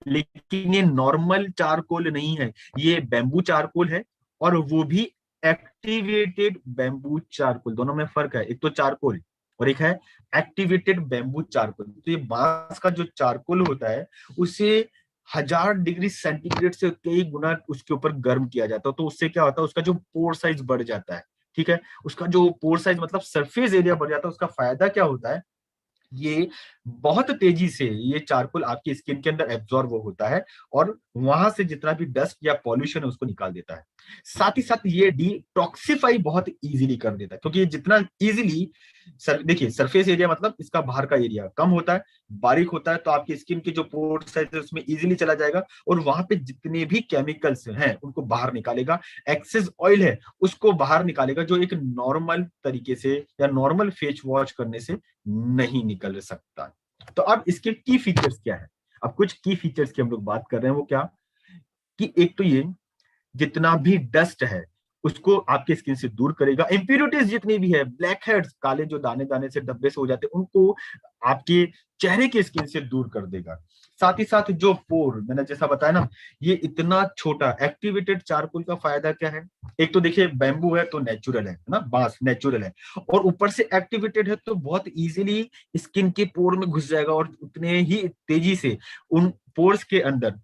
A: लेकिन ये नॉर्मल चारकोल नहीं है, ये बैम्बू चारकोल है। और वो भी एक्टिवेटेड बैम्बू चारकोल। दोनों में फर्क है, एक तो चारकोल और एक है एक्टिवेटेड बैम्बू चारकोल। तो ये बांस का जो चारकोल होता है उसे 1000 डिग्री सेंटीग्रेड से कई गुना उसके ऊपर गर्म किया जाता है, तो उससे क्या होता है, उसका जो पोर साइज बढ़ जाता है। ठीक है, उसका जो पोर साइज मतलब सरफेस एरिया बढ़ जाता है। उसका फायदा क्या होता है, ये बहुत तेजी से ये चारकोल आपकी स्किन के अंदर एब्जॉर्ब होता है, और वहां से जितना भी डस्ट या पॉल्यूशन है उसको निकाल देता है। साथ ही साथ ये डिटॉक्सिफाई बहुत इजीली कर देता है, क्योंकि ये जितना इजीली देखिए सरफेस एरिया मतलब इसका बाहर का एरिया कम होता है, बारीक होता है, तो आपकी स्किन के जो पोर्स है उसमें इजीली चला जाएगा, और वहां पे जितने भी केमिकल्स हैं उनको बाहर निकालेगा। एक्सेस ऑयल है उसको बाहर निकालेगा, जो एक नॉर्मल तरीके से या नॉर्मल फेस वॉश करने से नहीं निकल सकता। तो अब इसके की फीचर्स क्या है, अब कुछ की फीचर्स की हम लोग बात कर रहे हैं, वो क्या, कि एक तो ये जितना भी डस्ट है उसको आपके स्किन से दूर करेगा। इंप्यूरिटीज जितनी भी है, ब्लैक हेड्स, काले जो दाने दाने से धब्बे से हो जाते हैं, उनको आपके चेहरे के स्किन से दूर कर देगा। साथ ही साथ जो पोर मैंने जैसा बताया ना, ये इतना छोटा एक्टिवेटेड चारकोल का फायदा क्या है, एक तो देखिए बैम्बू है तो नेचुरल है ना, बांस नेचुरल है, और ऊपर से एक्टिवेटेड है तो बहुत इजीली स्किन के पोर में घुस जाएगा, और उतने ही तेजी से उन पोर्स के अंदर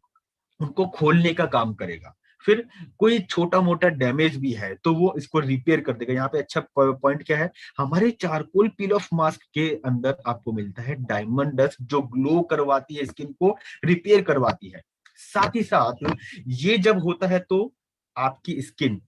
A: उनको खोलने का काम करेगा। फिर कोई छोटा मोटा डैमेज भी है तो वो इसको रिपेयर कर देगा। यहाँ पे अच्छा पॉइंट क्या है, हमारे चारकोल पील ऑफ मास्क के अंदर आपको मिलता है डायमंड डस्ट, जो ग्लो करवाती है, स्किन को रिपेयर करवाती है। साथ ही साथ ये जब होता है तो आपकी स्किन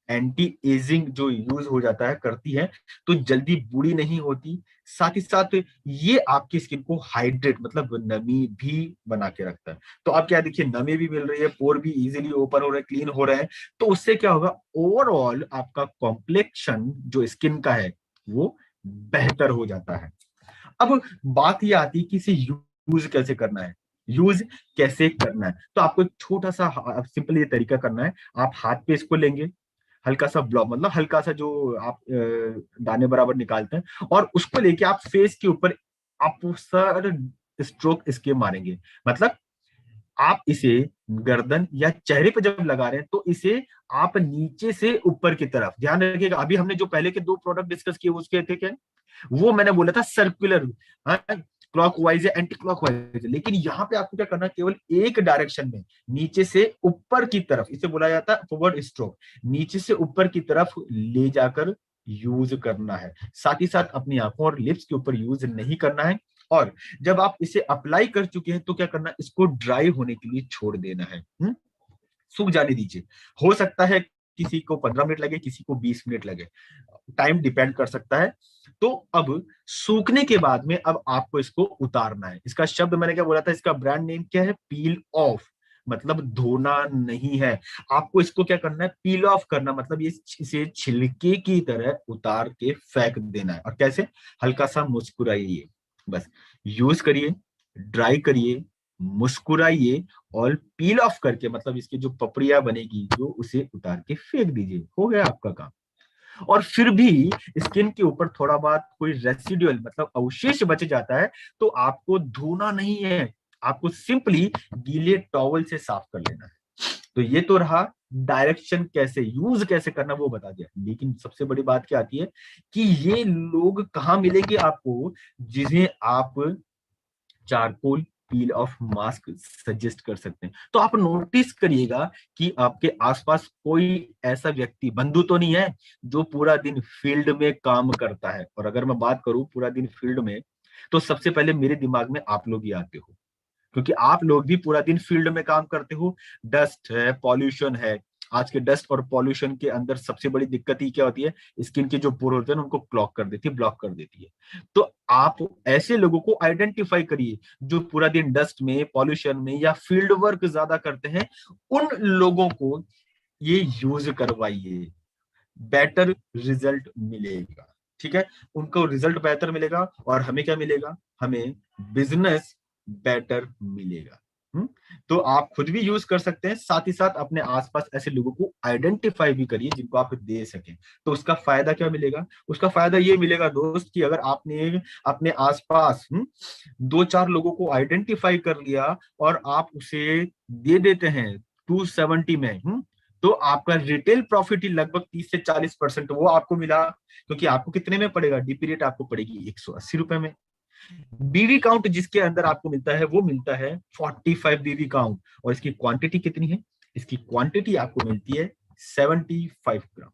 A: एंटी एजिंग जो यूज हो जाता है करती है, तो जल्दी बूढ़ी नहीं होती। साथ ही साथ ये आपकी स्किन को हाइड्रेट मतलब नमी भी बना के रखता है। तो अब क्या देखिए, नमी भी मिल रही है, पोर भी इजीली ओपन हो रहे हैं, क्लीन हो रहे हैं, तो उससे क्या होगा, ओवरऑल आपका कॉम्प्लेक्शन जो स्किन का है वो बेहतर हो जाता है। अब बात ये आती है कि इसे यूज कैसे करना है, यूज कैसे करना है। तो आपको एक छोटा सा सिंपल ये तरीका करना है, आप हाथ पे इसको लेंगे, हल्का सा ब्लॉक मतलब हल्का सा जो आप दाने बराबर निकालते हैं, और उसको लेके आप फेस के ऊपर आप सर स्ट्रोक इसके मारेंगे। मतलब आप इसे गर्दन या चेहरे पे जब लगा रहे हैं तो इसे आप नीचे से ऊपर की तरफ, ध्यान रखिएगा, अभी हमने जो पहले के 2 प्रोडक्ट डिस्कस किए उसके थे क्या, वो मैंने बोला था सर्कुलर, क्लॉकवाइज या एंटी क्लॉकवाइज, लेकिन यहाँ पे आपको क्या करना है, केवल एक डायरेक्शन में नीचे से ऊपर की तरफ, इसे बोला जाता है फॉरवर्ड स्ट्रोक, नीचे से ऊपर की तरफ ले जाकर यूज करना है। साथ ही साथ अपनी आंखों और लिप्स के ऊपर यूज नहीं करना है। और जब आप इसे अप्लाई कर चुके हैं तो क्या करना है, इसको ड्राई होने के लिए छोड़ देना है, सूख जाने दीजिए। हो सकता है किसी को 15 मिनट लगे, किसी को 20 मिनट लगे, टाइम डिपेंड कर सकता है। तो अब सूखने के बाद में अब आपको इसको उतारना है। इसका शब्द मैंने क्या बोला था, इसका ब्रांड नेम क्या है, पील ऑफ, मतलब धोना नहीं है। आपको इसको क्या करना है, पील ऑफ करना, मतलब ये इसे छिलके की तरह उतार के फेंक देना है। और कैसे, हल्का सा मुस्कुराइए, बस यूज करिए, ड्राई करिए, मुस्कुराइए और पील ऑफ करके, मतलब इसकी जो पपड़िया बनेगी जो, उसे उतार के फेंक दीजिए, हो गया आपका काम। और फिर भी स्किन के ऊपर थोड़ा बहुत कोई रेसिडुअल मतलब अवशेष बच जाता है, तो आपको धोना नहीं है, आपको सिंपली गीले टॉवल से साफ कर लेना है। तो ये तो रहा डायरेक्शन, कैसे यूज कैसे करना वो बता दिया। लेकिन सबसे बड़ी बात क्या आती है कि ये लोग कहाँ मिलेंगे आपको, जिन्हें आप charcoal peel off mask suggest कर सकते हैं। तो आप नोटिस करिएगा कि आपके आसपास कोई ऐसा व्यक्ति, बंधु तो नहीं है, जो पूरा दिन फील्ड में काम करता है। और अगर मैं बात करूं पूरा दिन फील्ड में, तो सबसे पहले मेरे दिमाग में आप लोग ही आते हो, क्योंकि आप लोग भी पूरा दिन फील्ड में काम करते हो। डस्ट है, पॉल्यूशन है। आज के डस्ट और पॉल्यूशन के अंदर सबसे बड़ी दिक्कत ही क्या होती है, स्किन के जो पोर होते हैं उनको क्लॉग कर देती है, ब्लॉक कर देती है। तो आप ऐसे लोगों को आइडेंटिफाई करिए जो पूरा दिन डस्ट में, पॉल्यूशन में या फील्ड वर्क ज्यादा करते हैं। उन लोगों को ये यूज करवाइए, बेटर रिजल्ट मिलेगा। ठीक है, उनको रिजल्ट बेहतर मिलेगा और हमें क्या मिलेगा, हमें बिजनेस बेटर मिलेगा। तो आप खुद भी यूज कर सकते हैं, साथ ही साथ अपने आसपास ऐसे लोगों को आइडेंटिफाई भी करिए जिनको आप दे सकें। तो उसका फायदा क्या मिलेगा, उसका फायदा ये मिलेगा दोस्त कि अगर आपने अपने आसपास दो चार लोगों को आइडेंटिफाई कर लिया और आप उसे दे देते हैं 270 में, तो आपका रिटेल प्रॉफिट ही लगभग 30 से 40% वो आपको मिला। क्योंकि आपको कितने में पड़ेगा, डीपी रेट आपको पड़ेगी 180 रुपए में। बीवी काउंट जिसके अंदर आपको मिलता है वो मिलता है 45 बीवी काउंट। और इसकी क्वांटिटी कितनी है, इसकी क्वांटिटी आपको मिलती है 75 ग्राम।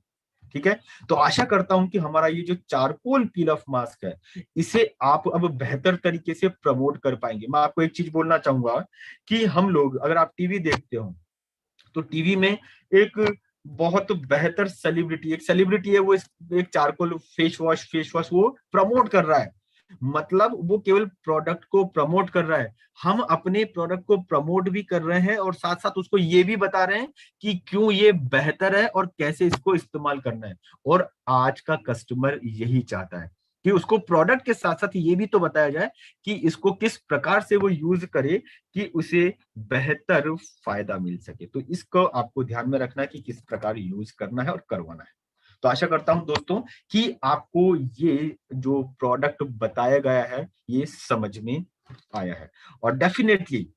A: ठीक है, तो आशा करता हूं कि हमारा ये जो चारकोल पील ऑफ मास्क है, इसे आप अब बेहतर तरीके से प्रमोट कर पाएंगे। मैं आपको एक चीज बोलना चाहूंगा कि हम लोग, अगर आप टीवी देखते हो तो टीवी में एक बहुत बेहतर सेलिब्रिटी, एक सेलिब्रिटी है, वो एक चारकोल फेस वॉश वो प्रमोट कर रहा है। मतलब वो केवल प्रोडक्ट को प्रमोट कर रहा है, हम अपने प्रोडक्ट को प्रमोट भी कर रहे हैं और साथ साथ उसको ये भी बता रहे हैं कि क्यों ये बेहतर है और कैसे इसको इस्तेमाल करना है। और आज का कस्टमर यही चाहता है कि उसको प्रोडक्ट के साथ साथ ये भी तो बताया जाए कि इसको किस प्रकार से वो यूज करे कि उसे बेहतर फायदा मिल सके। तो इसको आपको ध्यान में रखना है कि किस प्रकार यूज करना है और करवाना है। तो आशा करता हूं दोस्तों कि आपको ये जो प्रोडक्ट बताया गया है ये समझ में आया है। और डेफिनेटली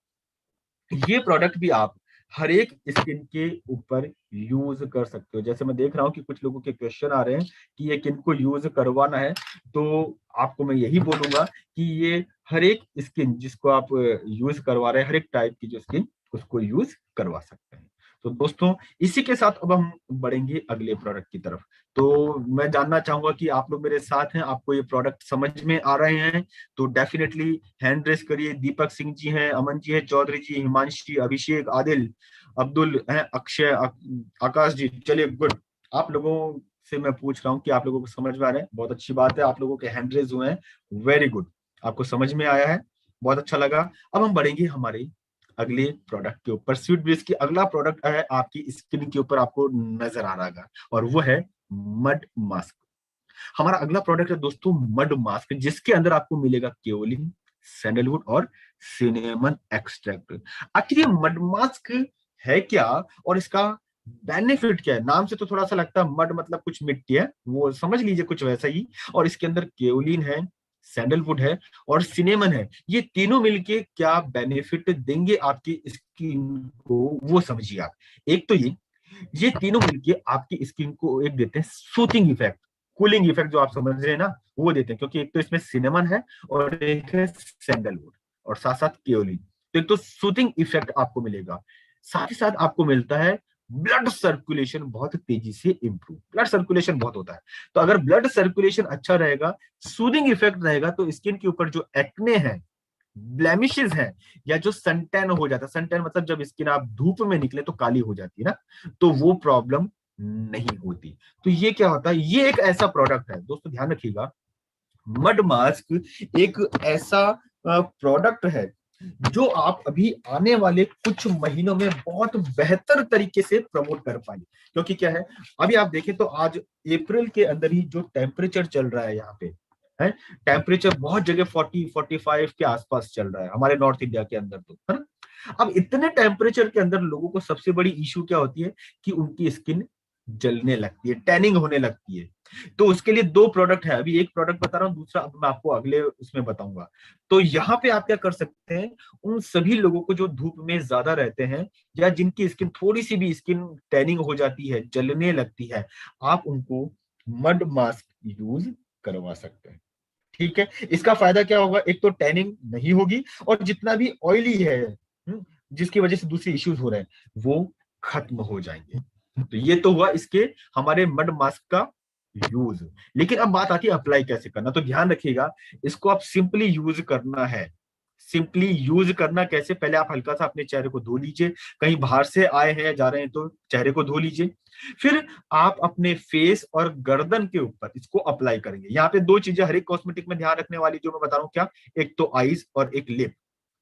A: ये प्रोडक्ट भी आप हर एक स्किन के ऊपर यूज कर सकते हो। जैसे मैं देख रहा हूं कि कुछ लोगों के क्वेश्चन आ रहे हैं कि ये किन को यूज करवाना है, तो आपको मैं यही बोलूंगा कि ये हर एक स्किन जिसको आप यूज करवा रहे हैं, हर एक टाइप की जो स्किन, उसको यूज करवा सकते हैं। तो दोस्तों इसी के साथ अब हम बढ़ेंगे अगले प्रोडक्ट की तरफ। तो मैं जानना चाहूंगा कि आप लोग मेरे साथ हैं, आपको ये प्रोडक्ट समझ में आ रहे हैं? तो डेफिनेटली हैंड रेस करिए। दीपक सिंह जी हैं, अमन जी हैं, चौधरी जी, हिमांशी, अभिषेक, आदिल, अब्दुल हैं, अक्षय, आकाश जी। चलिए गुड, आप लोगों से मैं पूछ रहा हूँ कि आप लोगों को समझ में आ रहा है, बहुत अच्छी बात है। आप लोगों के हैंड रेस हुए हैं, वेरी गुड, आपको समझ में आया है, बहुत अच्छा लगा। अब हम बढ़ेंगे हमारे अगले प्रोडक्ट के ऊपर। स्वीट ब्रिज की अगला प्रोडक्ट है आपकी स्क्रीन के ऊपर, आपको नजर आ रहा है, और वो है मड मास्क। हमारा अगला प्रोडक्ट है दोस्तों मड मास्क, जिसके अंदर आपको मिलेगा केओलिन, सैंडलवुड और सिनेमन एक्सट्रैक्ट। आखिर ये मड मास्क है क्या और इसका बेनिफिट क्या है? नाम से तो थोड़ा सा लगता है मड मतलब कुछ मिट्टी है, वो समझ लीजिए कुछ वैसा ही। और इसके अंदर केओलिन है, सैंडलवुड है और सिनेमन है। ये तीनों मिलके क्या बेनिफिट देंगे आपकी स्किन को, वो समझिए आप। एक तो ये तीनों मिलके आपकी स्किन को एक देते हैं सूथिंग इफेक्ट, कूलिंग इफेक्ट जो आप समझ रहे हैं ना, वो देते हैं। क्योंकि एक तो इसमें सिनेमन है और एक है सैंडलवुड और साथ साथ केओलिन। तो एक तो सूथिंग इफेक्ट आपको मिलेगा, साथ ही साथ आपको मिलता है ब्लड सर्कुलेशन बहुत तेजी से इंप्रूव। ब्लड सर्कुलेशन बहुत होता है, तो अगर ब्लड सर्कुलेशन अच्छा रहेगा, सूदिंग इफेक्ट रहेगा, तो स्किन के ऊपर जो एक्ने है, ब्लेमिशेस हैं, या जो सनटैन हो जाता है, सनटैन मतलब जब स्किन आप धूप में निकले तो काली हो जाती है ना, तो वो प्रॉब्लम नहीं होती। तो ये क्या होता है, ये एक ऐसा प्रोडक्ट है दोस्तों, ध्यान रखिएगा, मड मास्क एक ऐसा प्रोडक्ट है जो आप अभी आने वाले कुछ महीनों में बहुत बेहतर तरीके से प्रमोट कर पाएंगे। क्योंकि क्या है, अभी आप देखें तो आज अप्रैल के अंदर ही जो टेम्परेचर चल रहा है यहाँ पे, है टेम्परेचर बहुत जगह 40-45 के आसपास चल रहा है हमारे नॉर्थ इंडिया के अंदर, तो है ना। अब इतने टेम्परेचर के अंदर लोगों को सबसे बड़ी इश्यू क्या होती है कि उनकी स्किन जलने लगती है, टैनिंग होने लगती है। तो उसके लिए दो प्रोडक्ट है, अभी एक प्रोडक्ट बता रहा हूँ, दूसरा अब मैं आपको अगले उसमें बताऊंगा। तो यहाँ पे आप क्या कर सकते हैं, उन सभी लोगों को जो धूप में ज्यादा रहते हैं या जिनकी स्किन थोड़ी सी भी स्किन टैनिंग हो जाती है, जलने लगती है, आप उनको मड मास्क यूज करवा सकते हैं। ठीक है, इसका फायदा क्या होगा, एक तो टैनिंग नहीं होगी और जितना भी ऑयली है, जिसकी वजह से दूसरे इश्यूज हो रहे हैं, वो खत्म हो जाएंगे। तो ये तो हुआ इसके हमारे मड मास्क का यूज। लेकिन अब बात आती है अप्लाई कैसे करना। तो ध्यान रखिएगा, इसको आप सिंपली यूज करना है। सिंपली यूज करना कैसे, पहले आप हल्का सा अपने चेहरे को धो लीजिए, कहीं बाहर से आए हैं जा रहे हैं तो चेहरे को धो लीजिए। फिर आप अपने फेस और गर्दन के ऊपर इसको अप्लाई करेंगे। यहाँ पे दो चीजें हर एक कॉस्मेटिक में ध्यान रखने वाली जो मैं बता रहा हूँ, क्या, एक तो आईज और एक लिप,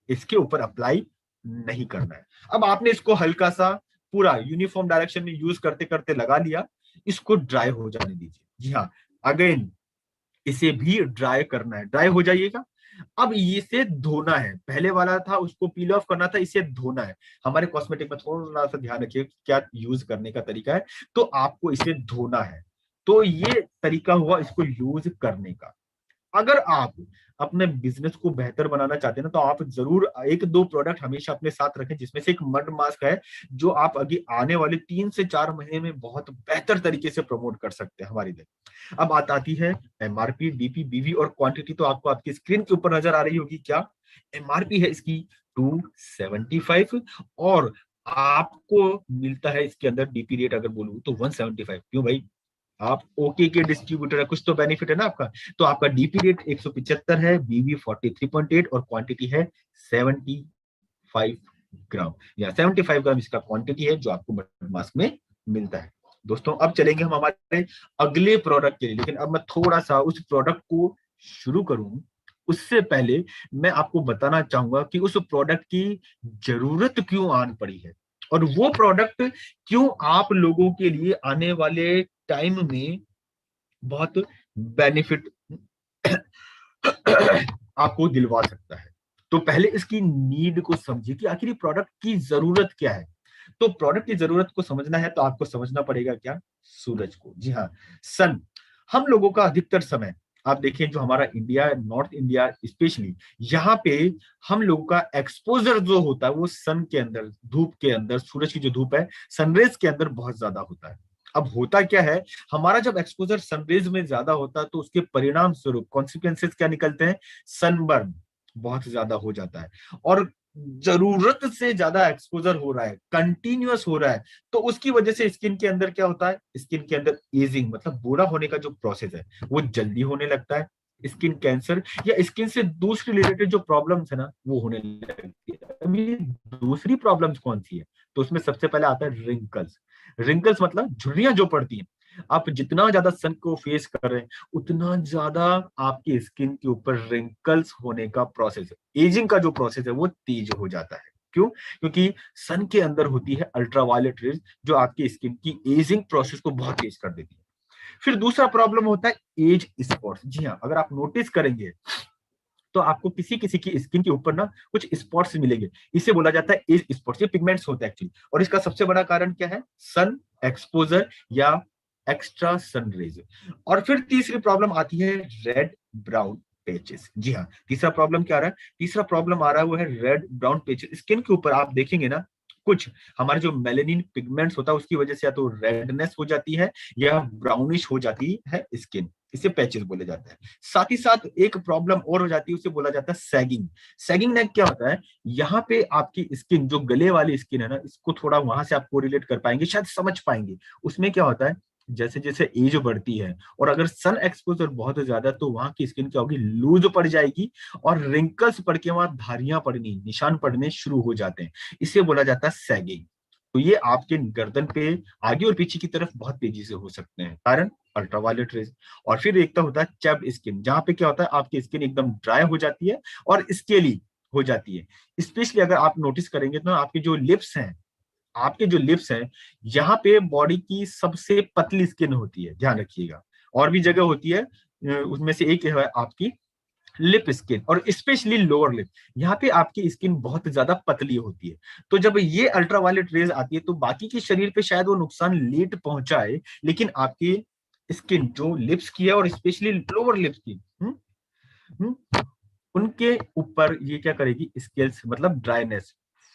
A: इसके ऊपर अप्लाई नहीं करना है। अब आपने इसको हल्का सा पूरा यूनिफॉर्म डायरेक्शन में यूज करते करते लगा लिया, इसको ड्राई हो जाने दीजिए। जी हाँ, अगेन इसे भी ड्राई करना है, ड्राई हो जाइएगा। अब इसे धोना है, पहले वाला था उसको पील ऑफ करना था, इसे धोना है। हमारे कॉस्मेटिक में थोड़ा सा ध्यान रखिए क्या यूज करने का तरीका है, तो आपको इसे धोना है। तो ये तरीका हुआ इसको यूज करने का। अगर आप अपने बिजनेस को बेहतर बनाना चाहते हैं ना, तो आप जरूर एक दो प्रोडक्ट हमेशा अपने साथ रखें, जिसमें से एक मड मास्क है जो आप अभी आने वाले 3 से 4 महीने में बहुत बेहतर तरीके से प्रमोट कर सकते हैं हमारी लिए। अब बात आती है एमआरपी, डीपी, बीवी और क्वांटिटी। तो आपको आपकी स्क्रीन के ऊपर नजर आ रही होगी, क्या एमआरपी है इसकी 275, और आपको मिलता है इसके अंदर डीपी रेट अगर बोलूं तो 175। क्यों भाई, आप ओके के डिस्ट्रीब्यूटर है, कुछ तो बेनिफिट है ना आपका। तो आपका डीपी रेट 175 है, बीवी 43.8 और क्वांटिटी है 75 ग्राम, या 75 ग्राम इसका क्वांटिटी है जो आपको बटन मास्क में मिलता है। दोस्तों अब चलेंगे हम हमारे अगले प्रोडक्ट के लिए, लेकिन अब मैं थोड़ा सा उस प्रोडक्ट को शुरू करूं उससे पहले मैं आपको बताना चाहूंगा कि उस प्रोडक्ट की जरूरत क्यों आन पड़ी है, और वो प्रोडक्ट क्यों आप लोगों के लिए आने वाले टाइम में बहुत बेनिफिट आपको दिलवा सकता है। तो पहले इसकी नीड को समझिए कि आखिर प्रोडक्ट की जरूरत क्या है। तो प्रोडक्ट की जरूरत को समझना है तो आपको समझना पड़ेगा क्या, सूरज को। जी हाँ, सन। हम लोगों का अधिकतर समय आप देखें, जो हमारा इंडिया, नॉर्थ इंडिया स्पेशली, यहाँ पे हम लोगों का एक्सपोजर जो होता है वो सन के अंदर, धूप के अंदर, सूरज की जो धूप है सनरेज के अंदर बहुत ज्यादा होता है। अब होता क्या है, हमारा जब एक्सपोजर सनरेज में ज्यादा होता है तो उसके परिणाम स्वरूप कॉन्सिक्वेंसेस क्या निकलते हैं, सनबर्न बहुत ज्यादा हो जाता है। और जरूरत से ज्यादा एक्सपोजर हो रहा है, कंटिन्यूअस हो रहा है, तो उसकी वजह से स्किन के अंदर क्या होता है, स्किन के अंदर एजिंग मतलब बूढ़ा होने का जो प्रोसेस है वो जल्दी होने लगता है। स्किन कैंसर या स्किन से दूसरी रिलेटेड जो प्रॉब्लम्स है ना वो होने लगती है। अभी दूसरी प्रॉब्लम्स कौन सी है, तो उसमें सबसे पहले आता है रिंकल्स। रिंकल्स मतलब झुर्रियां जो पड़ती हैं। आप जितना ज्यादा सन को फेस कर रहे हैं उतना ज्यादा आपकी स्किन के ऊपर रिंकल्स होने का प्रोसेस है, एजिंग का जो प्रोसेस है वो तेज हो जाता है। क्यों, क्योंकि सन के अंदर होती है अल्ट्रावायलेट रेज जो आपकी स्किन की एजिंग प्रोसेस को बहुत तेज कर देती है। फिर दूसरा प्रॉब्लम होता है एज स्पॉट्स। जी हाँ, अगर आप नोटिस करेंगे तो आपको किसी किसी की स्किन के ऊपर ना कुछ स्पॉट्स मिलेंगे, इसे बोला जाता है एज स्पॉट्स। ये पिगमेंट्स होते हैं एक्चुअली, और इसका सबसे बड़ा कारण क्या है, सन एक्सपोजर या एक्स्ट्रा सन रेज। और फिर तीसरी प्रॉब्लम आती है रेड ब्राउन पेचेस। जी हाँ, तीसरा प्रॉब्लम क्या आ रहा है, तीसरा प्रॉब्लम आ रहा है वो है रेड ब्राउन पेचेस। स्किन के ऊपर आप देखेंगे ना, कुछ हमारे जो मेलेनिन पिगमेंट्स होता है उसकी वजह से या तो रेडनेस हो जाती है या ब्राउनिश हो जाती है स्किन, इसे पैचेस बोले जाता है। साथ ही साथ एक प्रॉब्लम और हो जाती है, उसे बोला जाता है सैगिंग। सैगिंग नेक क्या होता है, यहाँ पे आपकी स्किन जो गले वाली स्किन है ना, इसको थोड़ा वहां से आप कोरिलेट कर पाएंगे, शायद समझ पाएंगे। उसमें क्या होता है, जैसे जैसे एज बढ़ती है और अगर सन एक्सपोजर बहुत ज्यादा तो वहां की स्किन क्या होगी, लूज पड़ जाएगी और रिंकल्स पड़ के वहां धारियां पड़नी, निशान पड़ने शुरू हो जाते हैं। इसे बोला जाता है सैगिंग। तो ये आपके गर्दन पे आगे और पीछे की तरफ बहुत तेजी से हो सकते हैं, कारण अल्ट्रावायलेट रेज। और फिर एक तो होता है चैप्ड स्किन, जहां पे क्या होता है आपकी स्किन एकदम ड्राई हो जाती है और स्केली हो जाती है। स्पेशली अगर आप नोटिस करेंगे तो आपके जो लिप्स हैं, यहाँ पे बॉडी की सबसे पतली स्किन होती है, ध्यान रखिएगा। और भी जगह होती है, उसमें से एक है आपकी लिप स्किन, और स्पेशली लोअर लिप, यहाँ पे आपकी स्किन बहुत ज्यादा पतली होती है। तो जब ये अल्ट्रावायलेट रेज आती है तो बाकी के शरीर पे शायद वो नुकसान लेट पहुंचाए, लेकिन आपकी स्किन जो लिप्स की है और स्पेशली लोअर लिप्स की, हम्म, उनके ऊपर ये क्या करेगी, स्केल्स मतलब ड्राइनेस,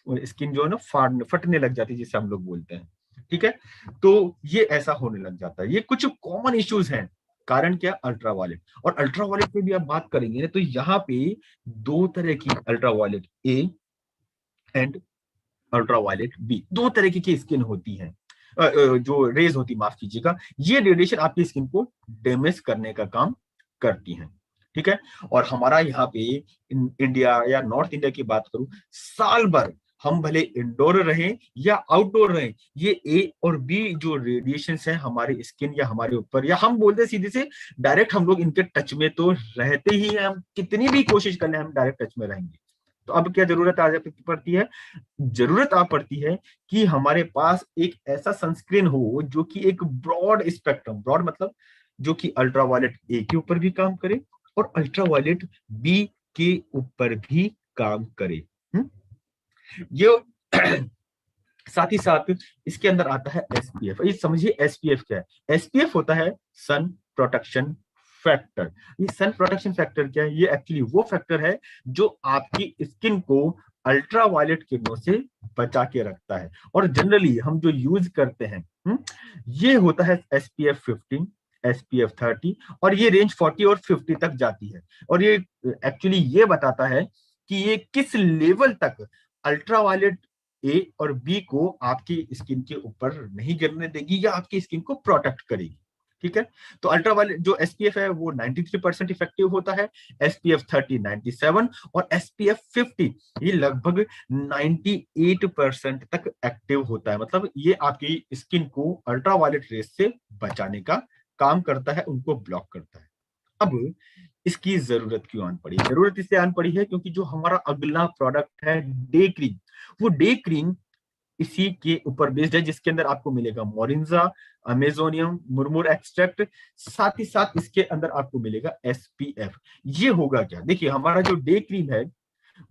A: स्किन जो है ना फटने लग जाती है, जिसे हम लोग बोलते हैं। ठीक है, तो ये ऐसा होने लग जाता है। ये कुछ कॉमन इश्यूज हैं, कारण क्या, अल्ट्रावायलेट। और अल्ट्रावायलेट में भी आप बात करेंगे तो यहाँ पे दो तरह की ultraviolet A and ultraviolet B, दो तरह की स्किन होती है, जो रेज होती, माफ कीजिएगा। ये रेडिएशन आपकी स्किन को डैमेज करने का काम करती हैं। ठीक है, और हमारा यहाँ पे इंडिया या नॉर्थ इंडिया की बात करूं, साल भर हम भले इंडोर रहें या आउटडोर रहें, ये ए और बी जो रेडिएशन है हमारी स्किन या हमारे ऊपर, या हम बोलते सीधे से डायरेक्ट हम लोग इनके टच में तो रहते ही हैं। हम कितनी भी कोशिश कर लें हम डायरेक्ट टच में रहेंगे। तो अब क्या जरूरत आ पड़ती है, जरूरत आ पड़ती है कि हमारे पास एक ऐसा सनस्क्रीन हो जो कि एक ब्रॉड स्पेक्ट्रम, ब्रॉड मतलब जो कि अल्ट्रावायलेट ए के ऊपर भी काम करे और अल्ट्रावायलेट बी के ऊपर भी काम करे। ये साथ ही साथ इसके अंदर आता है एसपीएफ। ये समझिए एसपीएफ क्या है। एसपीएफ होता है सन प्रोटेक्शन फैक्टर। ये सन प्रोटेक्शन फैक्टर क्या है, ये एक्चुअली वो फैक्टर है जो आपकी स्किन को अल्ट्रावायलेट किरणों से बचा के रखता है। और जनरली हम जो यूज करते हैं, ये होता है एसपीएफ 15, एसपीएफ 30, और ये रेंज 40 और 50 तक जाती है। और ये एक्चुअली ये बताता है कि ये किस लेवल तक अल्ट्रावायलेट ए और बी को आपकी स्किन के ऊपर नहीं गिरने देगी या आपकी स्किन को प्रोटेक्ट करेगी। ठीक है, तो अल्ट्रावायलेट जो एसपीएफ है वो 93% इफेक्टिव होता है, एसपीएफ 30 97, और एसपीएफ 50 ये लगभग 98% तक एक्टिव होता है। मतलब ये आपकी स्किन को अल्ट्रावायलेट रेस से बचाने का काम करता है, उनको ब्लॉक करता है। अब इसकी जरूरत क्यों आन पड़ी, जरूरत इससे आन पड़ी है क्योंकि जो हमारा अगला प्रोडक्ट है डे क्रीम, वो डे क्रीम इसी के ऊपर बेस्ड है, जिसके अंदर आपको मिलेगा मोरिंजा, अमेजोनियम, मुरमुर एक्सट्रैक्ट, साथ ही साथ इसके अंदर आपको मिलेगा एसपीएफ। ये होगा क्या, देखिए हमारा जो डे क्रीम है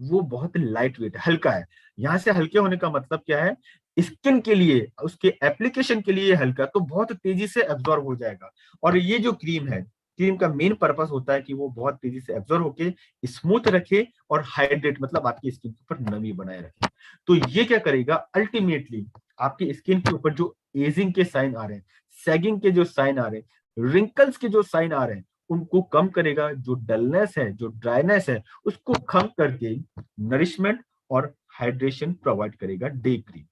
A: वो बहुत लाइट वेट, हल्का है। यहां से हल्के होने का मतलब क्या है, स्किन के लिए, उसके एप्लीकेशन के लिए हल्का, तो बहुत तेजी से एब्जॉर्ब हो जाएगा। और ये जो क्रीम है, क्रीम का मेन पर्पस होता है कि वो बहुत तेजी से एब्जॉर्ब होके स्मूथ रखे और हाइड्रेट मतलब आपकी स्किन के ऊपर नमी बनाए रखे। तो ये क्या करेगा, अल्टीमेटली आपकी स्किन के ऊपर जो एजिंग के साइन आ रहे हैं, सैगिंग के जो साइन आ रहे हैं, रिंकल्स के जो साइन आ रहे हैं, उनको कम करेगा। जो डलनेस है, जो ड्राइनेस है, उसको कम करके नरिशमेंट और हाइड्रेशन प्रोवाइड करेगा डे क्रीम।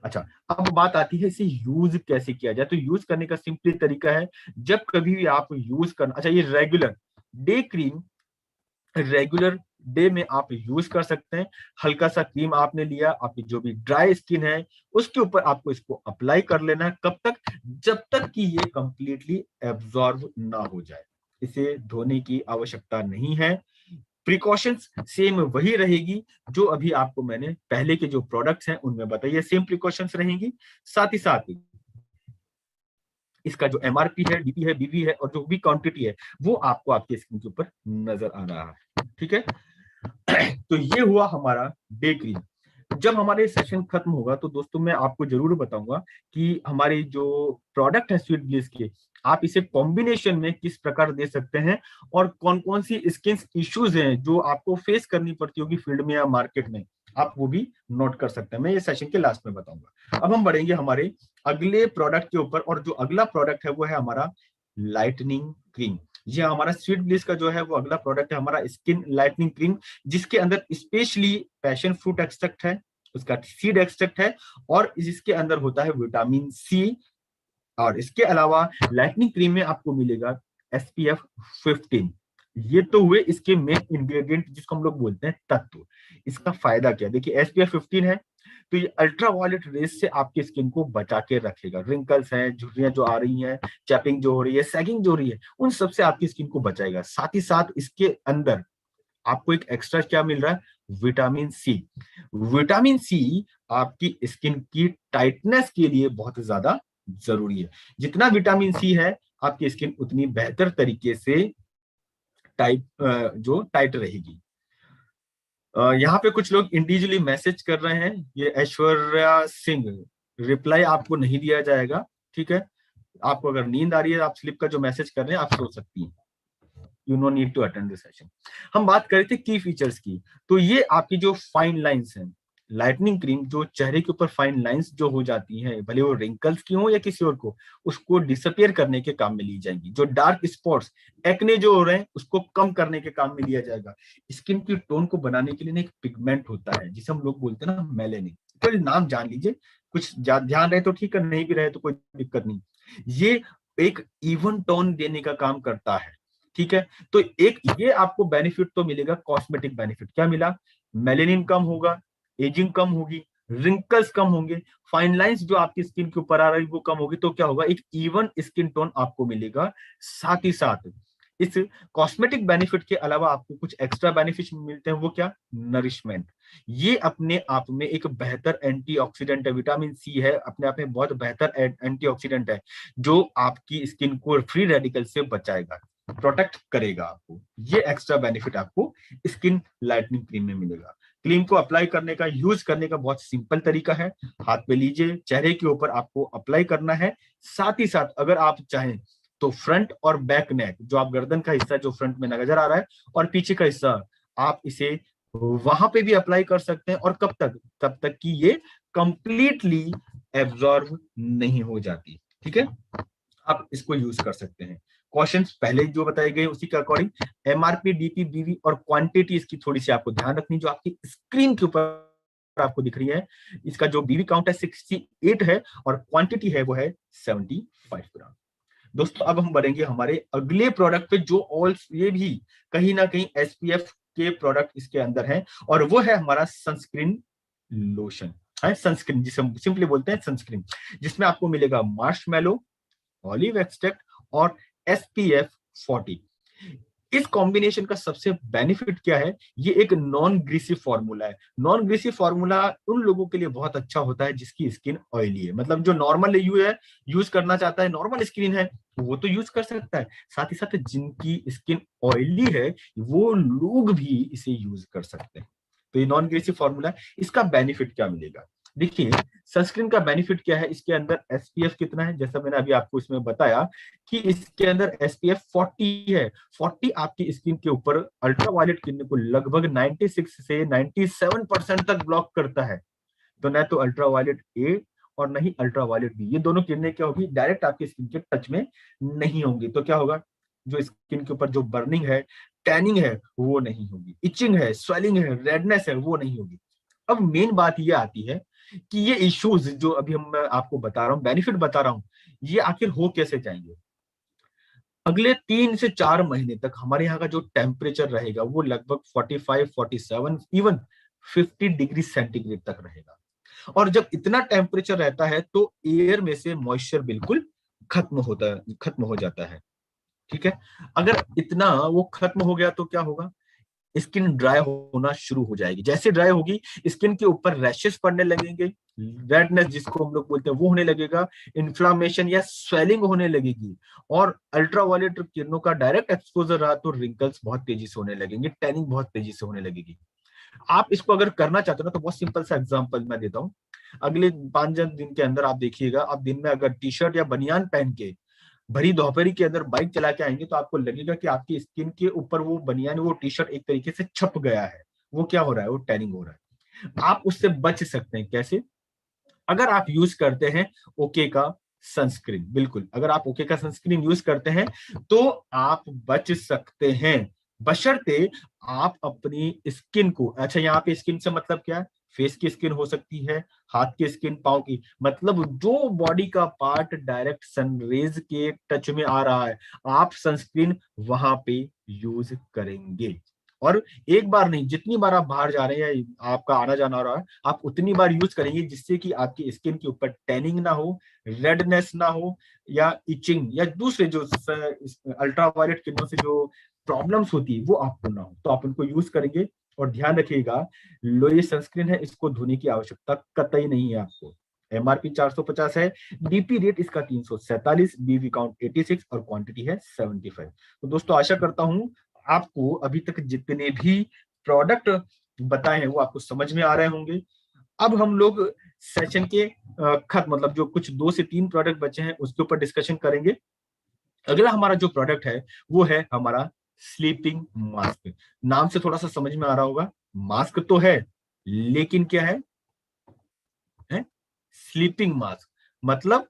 A: अच्छा, अब बात आती है इसे यूज कैसे किया जाए। तो यूज करने का सिंपली तरीका है, जब कभी भी आप यूज करना, अच्छा ये regular day cream, regular day में आप यूज कर सकते हैं। हल्का सा क्रीम आपने लिया, आपकी जो भी ड्राई स्किन है उसके ऊपर आपको इसको अप्लाई कर लेना है। कब तक, जब तक कि ये कंप्लीटली एब्जॉर्ब ना हो जाए। इसे धोने की आवश्यकता नहीं है। प्रिकॉशंस सेम वही रहेगी जो अभी आपको मैंने पहले के जो प्रोडक्ट्स हैं उनमें बताइए, सेम प्रिकॉशंस रहेंगी। साथ ही साथ इसका जो एमआरपी है, डीपी है, बीवी है, और जो भी क्वांटिटी है वो आपको आपकी स्क्रीन के ऊपर नजर आ रहा है। ठीक है, तो ये हुआ हमारा डे क्रीम। जब हमारे सेशन खत्म होगा तो दोस्तों मैं आपको जरूर बताऊंगा कि हमारी जो प्रोडक्ट है स्वीट ब्लिस के, आप इसे कॉम्बिनेशन में किस प्रकार दे सकते हैं और कौन कौन सी स्किन इश्यूज हैं जो आपको फेस करनी पड़ती होगी फील्ड में या मार्केट में, आप वो भी नोट कर सकते हैं। मैं ये सेशन के लास्ट में बताऊंगा। अब हम बढ़ेंगे हमारे अगले प्रोडक्ट के ऊपर, और जो अगला प्रोडक्ट है वो है हमारा लाइटनिंग क्रीम। ये हमारा स्वीट ब्लिस का जो है वो अगला प्रोडक्ट है, हमारा स्किन लाइटनिंग क्रीम, जिसके अंदर स्पेशली पैशन फ्रूट एक्सट्रैक्ट है, उसका सीड एक्सट्रैक्ट है, और इसके अंदर होता है विटामिन सी। और इसके अलावा लाइटनिंग क्रीम में आपको मिलेगा एसपीएफ 15, ये तो हुए इसके मेन इंग्रेडिएंट जिसको हम लोग बोलते हैं तत्व। इसका फायदा क्या, देखिए एसपीएफ 15 है तो ये अल्ट्रा वायलेट रेस से आपकी स्किन को बचा के रखेगा। रिंकल्स हैं, झुर्रियां जो आ रही हैं, चैपिंग जो हो रही है, सैगिंग जो हो रही है, उन सबसे आपकी स्किन को बचाएगा। साथ ही साथ इसके अंदर आपको एक एक्स्ट्रा क्या मिल रहा है, विटामिन सी। विटामिन सी आपकी स्किन की टाइटनेस के लिए बहुत ज्यादा जरूरी है। जितना विटामिन सी है आपकी स्किन उतनी बेहतर तरीके से जो टाइट रहेगी। यहाँ पे कुछ लोग इंडिविजुअली मैसेज कर रहे हैं, ये ऐश्वर्या सिंह, रिप्लाई आपको नहीं दिया जाएगा, ठीक है। आपको अगर नींद आ रही है, आप स्लिप का जो मैसेज कर रहे हैं आप सो सकती हैं, you no need to attend the session. हम बात कर रहे थे की फीचर्स की, तो ये आपकी जो फाइन लाइंस हैं, लाइटनिंग क्रीम जो चेहरे के ऊपर फाइन लाइंस जो हो जाती हैं, भले वो रिंकल्स की हो या किसी और को, उसको डिसअपियर करने के काम में ली जाएंगी। जो डार्क स्पॉट्स, एक्ने जो हो रहे हैं, उसको कम करने के काम में लिया जाएगा। स्किन की टोन को बनाने के लिए ना एक पिगमेंट होता है जिसे हम लोग बोलते हैं ना मेलेनिन, तो नाम जान लीजिए, कुछ ध्यान रहे तो ठीक है, नहीं भी रहे तो कोई दिक्कत नहीं। ये एक इवन टोन देने का काम करता है, ठीक है। तो एक ये आपको बेनिफिट तो मिलेगा, कॉस्मेटिक बेनिफिट क्या मिला, मेलेनिन कम होगा, एजिंग कम होगी, रिंकल्स कम होंगे, फाइन लाइंस जो आपकी स्किन के ऊपर आ रही वो कम होगी, तो क्या होगा, एक इवन स्किन टोन आपको मिलेगा। साथ ही साथ इस कॉस्मेटिक बेनिफिट के अलावा आपको कुछ एक्स्ट्रा बेनिफिट मिलते हैं, वो क्या, नरिशमेंट। ये अपने आप में एक बेहतर एंटीऑक्सीडेंट है, विटामिन सी है, अपने आप में बहुत बेहतर एंटीऑक्सीडेंट है, जो आपकी स्किन को फ्री रेडिकल से बचाएगा, प्रोटेक्ट करेगा आपको। ये एक्स्ट्रा बेनिफिट आपको स्किन लाइटनिंग क्रीम में मिलेगा। क्रीम को अप्लाई करने का, यूज करने का बहुत सिंपल तरीका है, हाथ पे लीजिए, चेहरे के ऊपर आपको अप्लाई करना है। साथ ही साथ अगर आप चाहें तो फ्रंट और बैक नेक, जो आप गर्दन का हिस्सा जो फ्रंट में नजर आ रहा है और पीछे का हिस्सा, आप इसे वहां पे भी अप्लाई कर सकते हैं। और कब तक, तब तक कि ये कंप्लीटली एब्जॉर्ब नहीं हो जाती, ठीक है, आप इसको यूज कर सकते हैं। क्वेश्चंस पहले जो बताए गए उसी के अकॉर्डिंग, एमआरपी, डीपी, बीवी और क्वांटिटी इसकी थोड़ी सी आपको ध्यान रखनी, जो आपकी स्क्रीन के ऊपर आपको दिख रही है। इसका जो बीवी काउंट है 68 है और क्वांटिटी है वो है 75 ग्राम। दोस्तों अब हम बढ़ेंगे हमारे अगले प्रोडक्ट पे, जो ऑल ये भी कहीं ना कहीं एसपीएफ के प्रोडक्ट इसके अंदर हैं, और वो है हमारा सनस्क्रीन लोशन है। सनस्क्रीन जिसे हम सिंपली बोलते हैं सनस्क्रीन, जिसमें आपको मिलेगा मार्शमैलो, ऑलिव एक्सट्रैक्ट और एसपीएफ 40। इस कॉम्बिनेशन का सबसे बेनिफिट क्या है, ये एक नॉन ग्रीसी फॉर्मूला है। नॉन ग्रीसी फॉर्मूला उन लोगों के लिए बहुत अच्छा होता है जिसकी स्किन ऑयली है, मतलब जो नॉर्मल यूज करना चाहता है, नॉर्मल स्किन है, वो तो यूज कर सकता है। साथ ही साथ जिनकी स्किन ऑयली है वो लोग भी इसे यूज कर सकते हैं। तो ये नॉन ग्रीसी फॉर्मूला है। इसका बेनिफिट क्या मिलेगा, देखिए सनस्क्रीन का बेनिफिट क्या है, इसके अंदर एसपीएफ कितना है, जैसा मैंने अभी आपको इसमें बताया कि इसके अंदर एसपीएफ 40 है। 40 आपकी स्किन के ऊपर अल्ट्रा वायलेट किरणों को लगभग 96 से 97% तक ब्लॉक करता है। तो न तो अल्ट्रा वायलेट ए और नहीं अल्ट्रा वायलेट बी, ये दोनों किरणें क्या होगी, डायरेक्ट आपकी स्किन के टच में नहीं होंगी। तो क्या होगा, जो स्किन के ऊपर जो बर्निंग है, टैनिंग है, वो नहीं होगी, इचिंग है, स्वेलिंग है, रेडनेस है, वो नहीं होगी। अब मेन बात ये आती है कि ये इश्यूज जो अभी हम आपको बता रहा हूं, बेनिफिट बता रहा हूं, ये आखिर हो कैसे जाएंगे। अगले 3 से 4 महीने तक हमारे यहाँ का जो टेम्परेचर रहेगा वो लगभग 45, 47, इवन 50 डिग्री सेंटीग्रेड तक रहेगा। और जब इतना टेम्परेचर रहता है तो एयर में से मॉइस्चर बिल्कुल खत्म हो जाता है, ठीक है। अगर इतना वो खत्म हो गया तो क्या होगा, स्किन ड्राई होना शुरू हो जाएगी। जैसे ड्राई होगी, स्किन के ऊपर रैशेस पड़ने लगेंगे, रेडनेस जिसको हम लोग बोलते हैं वो होने लगेगा, इन्फ्लामेशन या स्वेलिंग होने लगेगी। और अल्ट्रावायलेट किरणों का डायरेक्ट एक्सपोजर रहा तो रिंकल्स बहुत तेजी से होने लगेंगे, टैनिंग बहुत तेजी से होने लगेगी। आप इसको अगर करना चाहते हो ना, तो बहुत सिंपल सा एग्जांपल मैं देता हूँ। अगले 5 दिन के अंदर आप देखिएगा, आप दिन में अगर टी शर्ट या बनियान पहन के भरी दोपहरी के अंदर बाइक चला के आएंगे तो आपको लगेगा कि आपकी स्किन के ऊपर वो बनियान, वो टी शर्ट एक तरीके से छप गया है। वो क्या हो रहा है, वो टैनिंग हो रहा है। आप उससे बच सकते हैं कैसे, अगर आप यूज करते हैं ओके का सनस्क्रीन। बिल्कुल, अगर आप ओके का सनस्क्रीन यूज करते हैं तो आप बच सकते हैं, बशर्ते आप अपनी स्किन को, अच्छा यहाँ पे स्किन से मतलब क्या है, फेस की स्किन हो सकती है, हाथ की स्किन, पाँव की, मतलब जो बॉडी का पार्ट डायरेक्ट सनरेज के टच में आ रहा है, आप सनस्क्रीन वहां पे यूज करेंगे। और एक बार नहीं, जितनी बार आप बाहर जा रहे हैं, आपका आना जाना हो रहा है, आप उतनी बार यूज करेंगे, जिससे कि आपकी स्किन के ऊपर टैनिंग ना हो, रेडनेस ना हो, या इचिंग या दूसरे जो अल्ट्रावायलेट किरणों से जो प्रॉब्लम्स होती है वो आपको ना हो। तो आप उनको यूज करेंगे। और ध्यान रखिएगा, लो ये सनस्क्रीन है, इसको धोने की आवश्यकता कतई नहीं है आपको। एमआरपी 450 है, डीपी रेट इसका 347, बीवी काउंट 86 और क्वांटिटी है 75। तो दोस्तों आशा करता हूं आपको अभी तक जितने भी प्रोडक्ट बताए हैं वो आपको समझ में आ रहे होंगे। अब हम लोग सेशन के खत्म, मतलब जो कुछ 2 से 3 प्रोडक्ट बचे हैं उसके ऊपर डिस्कशन करेंगे। अगला हमारा जो प्रोडक्ट है वो है हमारा स्लीपिंग मास्क। नाम से थोड़ा सा समझ में आ रहा होगा, मास्क तो है लेकिन क्या है स्लीपिंग मास्क। मतलब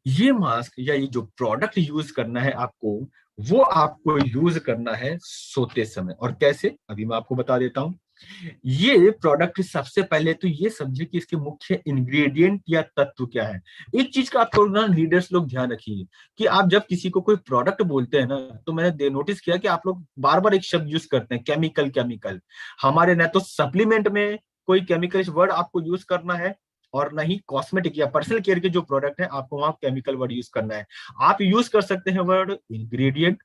A: ये मास्क या ये जो प्रोडक्ट यूज करना है आपको, वो आपको यूज करना है सोते समय। और कैसे, अभी मैं आपको बता देता हूं। ये प्रोडक्ट सबसे पहले तो ये समझिए कि इसके मुख्य इंग्रेडिएंट या तत्व क्या है। एक चीज का आप थोड़ा ना लीडर्स लोग ध्यान रखिए कि आप जब किसी को कोई प्रोडक्ट बोलते हैं ना, तो मैंने नोटिस किया कि आप लोग बार बार एक शब्द यूज करते हैं, केमिकल केमिकल। हमारे न तो सप्लीमेंट में कोई केमिकल वर्ड आपको यूज करना है, और ना ही कॉस्मेटिक या पर्सनल केयर के जो प्रोडक्ट है आपको वहां केमिकल वर्ड यूज करना है। आप यूज कर सकते हैं वर्ड इंग्रेडिएंट,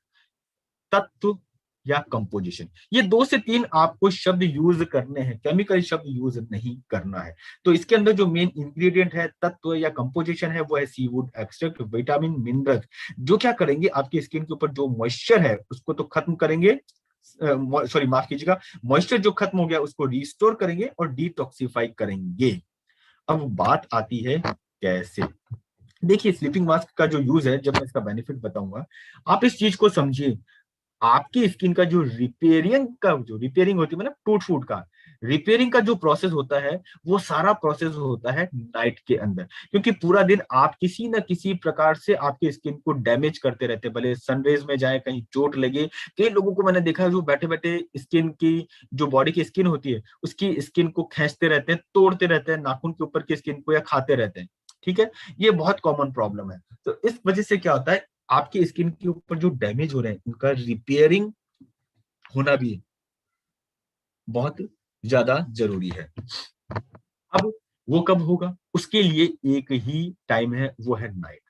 A: तत्व या कंपोजिशन। ये 2 से 3 आपको शब्द यूज करने हैं, केमिकल शब्द यूज नहीं करना है। तो इसके अंदर जो मेन इंग्रेडिएंट है, तत्व या कंपोजिशन है, वो है सीवुड एक्सट्रैक्ट, विटामिन, मिनरल, जो क्या करेंगे आपकी स्किन के ऊपर जो मॉइस्चर है उसको तो खत्म करेंगे, सॉरी माफ कीजिएगा, मॉइस्चर जो खत्म हो गया उसको रिस्टोर करेंगे और डिटॉक्सिफाई करेंगे। अब बात आती है कैसे। देखिए स्लीपिंग मास्क का जो यूज है, जब मैं इसका बेनिफिट बताऊंगा, आप इस चीज को समझिए। आपकी स्किन का जो रिपेयरिंग होती है, मतलब टूट फूट का रिपेयरिंग का जो प्रोसेस होता है, वो सारा प्रोसेस होता है नाइट के अंदर। क्योंकि पूरा दिन आप किसी न किसी प्रकार से आपकी स्किन को डैमेज करते रहते हैं, भले सनरेज में जाए, कहीं चोट लगे। कई लोगों को मैंने देखा है जो बैठे बैठे स्किन की, जो बॉडी की स्किन होती है उसकी स्किन को खींचते रहते हैं, तोड़ते रहते हैं, नाखून के ऊपर की स्किन को, या खाते रहते हैं। ठीक है, ये बहुत कॉमन प्रॉब्लम है। तो इस वजह से क्या होता है, आपकी स्किन के ऊपर जो डैमेज हो रहे हैं उनका रिपेयरिंग होना भी बहुत ज्यादा जरूरी है। अब वो कब होगा, उसके लिए एक ही टाइम है, वो है नाइट।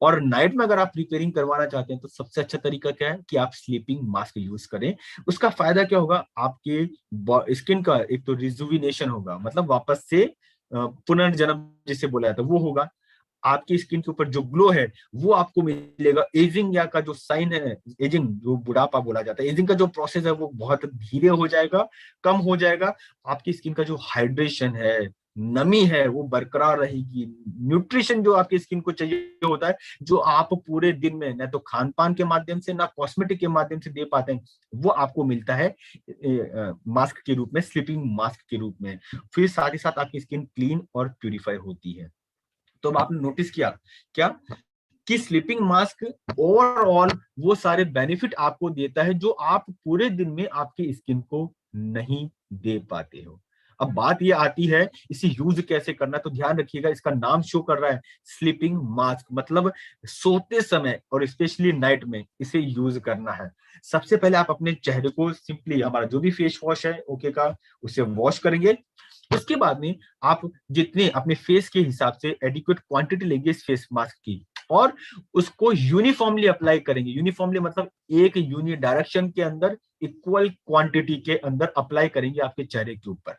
A: और नाइट में अगर आप रिपेयरिंग करवाना चाहते हैं तो सबसे अच्छा तरीका क्या है कि आप स्लीपिंग मास्क यूज करें। उसका फायदा क्या होगा, आपके स्किन का एक तो रिजुविनेशन होगा, मतलब वापस से पुनर्जन्म जिसे बोला जाता है वो होगा। आपकी स्किन के ऊपर जो ग्लो है वो आपको मिलेगा। एजिंग या का जो साइन है, एजिंग जो बुढ़ापा बोला जाता है, एजिंग का जो प्रोसेस है वो बहुत धीरे हो जाएगा, कम हो जाएगा। आपकी स्किन का जो हाइड्रेशन है, नमी है, वो बरकरार रहेगी। न्यूट्रिशन जो आपकी स्किन को चाहिए होता है, जो आप पूरे दिन में न तो खान पान के माध्यम से ना कॉस्मेटिक के माध्यम से दे पाते हैं, वो आपको मिलता है मास्क के रूप में, स्लीपिंग मास्क के रूप में। फिर साथ ही साथ आपकी स्किन क्लीन और प्यूरिफाई होती है। तो अब आपने नोटिस किया क्या कि स्लीपिंग मास्क ओवरऑल वो सारे बेनिफिट आपको देता है जो आप पूरे दिन में आपकी स्किन को नहीं दे पाते हो। अब बात ये आती है इसे यूज कैसे करना, तो ध्यान रखिएगा, इसका नाम शो कर रहा है स्लीपिंग मास्क, मतलब सोते समय और स्पेशली नाइट में इसे यूज करना है। सबसे पहले आप अपने चेहरे को सिंपली, हमारा जो भी फेस वॉश है ओके का, उसे वॉश करेंगे। उसके बाद में आप जितने अपने फेस के हिसाब से एडिक्वेट क्वांटिटी लेंगे इस फेस मास्क की, और उसको यूनिफॉर्मली अप्लाई करेंगे। यूनिफॉर्मली मतलब एक यूनि डायरेक्शन के अंदर, इक्वल क्वांटिटी के अंदर अप्लाई करेंगे आपके चेहरे के ऊपर।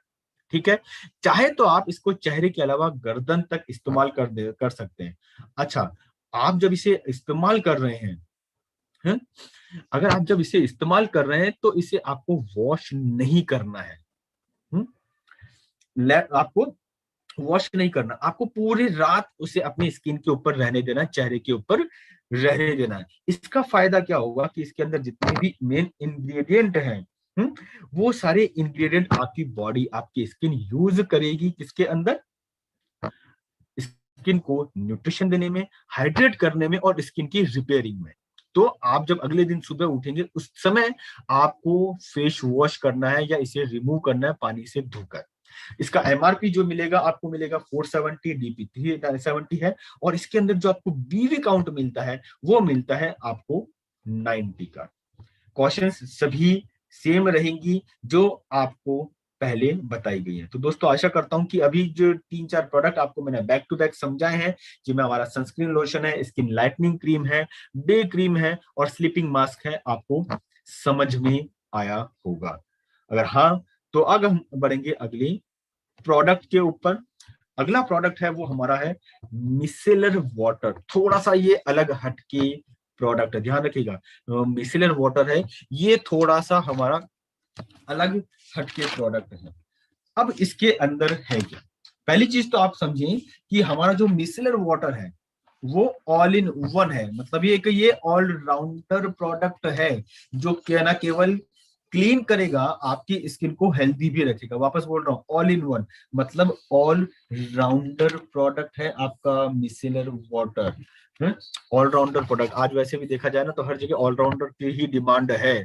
A: ठीक है, चाहे तो आप इसको चेहरे के अलावा गर्दन तक इस्तेमाल कर सकते हैं। अच्छा, आप जब इसे इस्तेमाल कर रहे हैं, अगर आप जब इसे इस्तेमाल कर रहे हैं तो इसे आपको वॉश नहीं करना है। आपको वॉश नहीं करना, आपको पूरी रात उसे अपनी स्किन के ऊपर रहने देना, चेहरे के ऊपर रहने देना है। इसका फायदा क्या होगा कि इसके अंदर जितने भी मेन इंग्रेडिएंट हैं, वो सारे इंग्रेडिएंट आपकी बॉडी, आपकी स्किन यूज करेगी किसके अंदर, स्किन को न्यूट्रिशन देने में, हाइड्रेट करने में और स्किन की रिपेयरिंग में। तो आप जब अगले दिन सुबह उठेंगे उस समय आपको फेस वॉश करना है या इसे रिमूव करना है पानी से धोकर। इसका एमआरपी जो मिलेगा आपको मिलेगा 470, डीपी 370 है, और इसके अंदर जो आपको बीवी काउंट मिलता है वो मिलता है आपको 90 का। क्वेश्चंस सभी सेम रहेंगी जो आपको पहले बताई गई है। तो दोस्तों आशा करता हूं कि अभी जो 3-4 प्रोडक्ट आपको मैंने बैक टू बैक समझाए हैं, जिनमें हमारा सनस्क्रीन लोशन है, स्किन लाइटनिंग क्रीम है, डे क्रीम है और स्लीपिंग मास्क है, आपको समझ में आया होगा। अगर हाँ तो अब हम बढ़ेंगे अगले प्रोडक्ट के ऊपर। अगला प्रोडक्ट है वो हमारा है मिसेलर वाटर। थोड़ा सा ये अलग हटके प्रोडक्ट है, ध्यान रखिएगा। मिसेलर वाटर है, ये थोड़ा सा हमारा अलग हटके प्रोडक्ट है। अब इसके अंदर है क्या? पहली चीज तो आप समझें कि हमारा जो मिसेलर वाटर है वो ऑल इन वन है, मतलब ये ऑलराउंडर प्रोडक्ट है जो क्या ना केवल क्लीन करेगा, आपकी स्किन को हेल्दी भी रखेगा। वापस बोल रहा हूं, ऑल इन वन मतलब ऑल राउंडर प्रोडक्ट है आपका मिसेलर वाटर। ऑलराउंडर प्रोडक्ट आज वैसे भी देखा जाए ना तो हर जगह ऑलराउंडर की ही डिमांड है।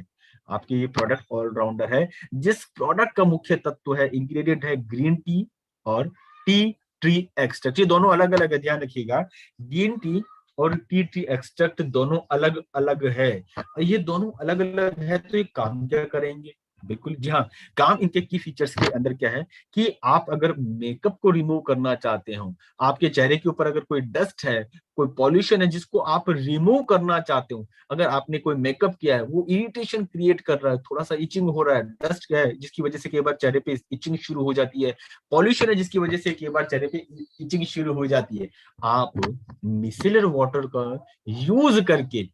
A: आपकी ये प्रोडक्ट ऑलराउंडर है। जिस प्रोडक्ट का मुख्य तत्व है, इंग्रेडिएंट है ग्रीन टी और टी ट्री एक्सट्रैक्ट। ये दोनों अलग अलग है, ध्यान रखिएगा। ग्रीन टी और टी ट्री एक्सट्रैक्ट दोनों अलग अलग है। ये दोनों अलग अलग है तो ये काम क्या करेंगे? बिल्कुल जी हाँ, काम इनके की फीचर्स के अंदर क्या है कि आप अगर मेकअप को रिमूव करना चाहते हो, आपके चेहरे के ऊपर अगर कोई डस्ट है, कोई पॉल्यूशन है जिसको आप रिमूव करना चाहते हो, अगर आपने कोई मेकअप किया है वो इरिटेशन क्रिएट कर रहा है, थोड़ा सा इचिंग हो रहा है, डस्ट है जिसकी वजह से कई बार चेहरे पे इचिंग शुरू हो जाती है, पॉल्यूशन है जिसकी वजह से कई बार चेहरे पे इचिंग शुरू हो जाती है, आप मिसेलर वाटर का यूज करके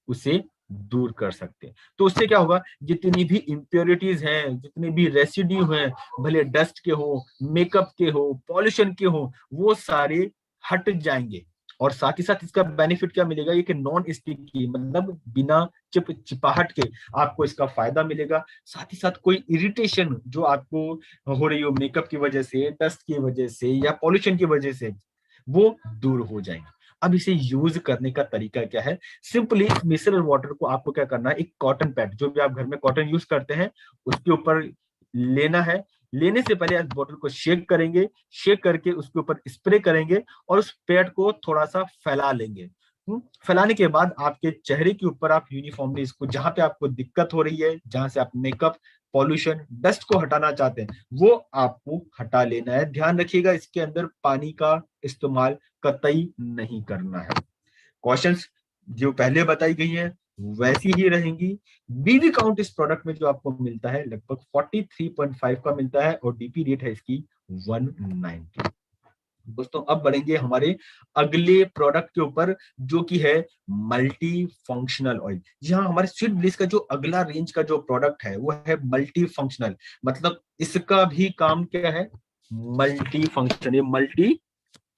A: उसे दूर कर सकते हैं। तो उससे क्या होगा, जितनी भी इंप्योरिटीज हैं, जितने भी रेसिड्यू हैं, भले डस्ट के हो, मेकअप के हो, पॉल्यूशन के हो, वो सारे हट जाएंगे। और साथ ही साथ इसका बेनिफिट क्या मिलेगा, ये कि नॉन स्टिकी, मतलब बिना चिपचिपाहट के आपको इसका फायदा मिलेगा। साथ ही साथ कोई इरिटेशन जो आपको हो रही हो मेकअप की वजह से, डस्ट की वजह से या पॉल्यूशन की वजह से, वो दूर हो जाएंगे। अब इसे यूज करने का तरीका क्या है? सिंपली मिसलर वाटर को आपको क्या करना है, एक कॉटन पैड, जो भी आप घर में कॉटन यूज करते हैं उसके ऊपर लेना है। लेने से पहले आप बोतल को शेक करेंगे, शेक करके उसके ऊपर स्प्रे करेंगे और उस पैड को थोड़ा सा फैला लेंगे। फैलाने के बाद आपके चेहरे के ऊपर आप यूनिफॉर्मली इसको, जहां पे आपको दिक्कत हो रही है, जहां से आप मेकअप, पॉल्यूशन, डस्ट को हटाना चाहते हैं, वो आपको हटा लेना है। ध्यान रखिएगा इसके अंदर पानी का इस्तेमाल कतई नहीं करना है। क्वेश्चंस जो पहले बताई गई है वैसी ही रहेंगी। बीवी काउंट इस प्रोडक्ट में जो आपको मिलता है लगभग 43.5 का मिलता है और डीपी रेट है इसकी 190। दोस्तों अब बढ़ेंगे हमारे अगले प्रोडक्ट के ऊपर जो कि है मल्टी फंक्शनल ऑयल। जी हाँ, हमारे स्वीट ब्लिस का जो अगला रेंज का जो प्रोडक्ट है वो है मल्टी फंक्शनल, मतलब इसका भी काम क्या है, मल्टी फंक्शन, ये मल्टी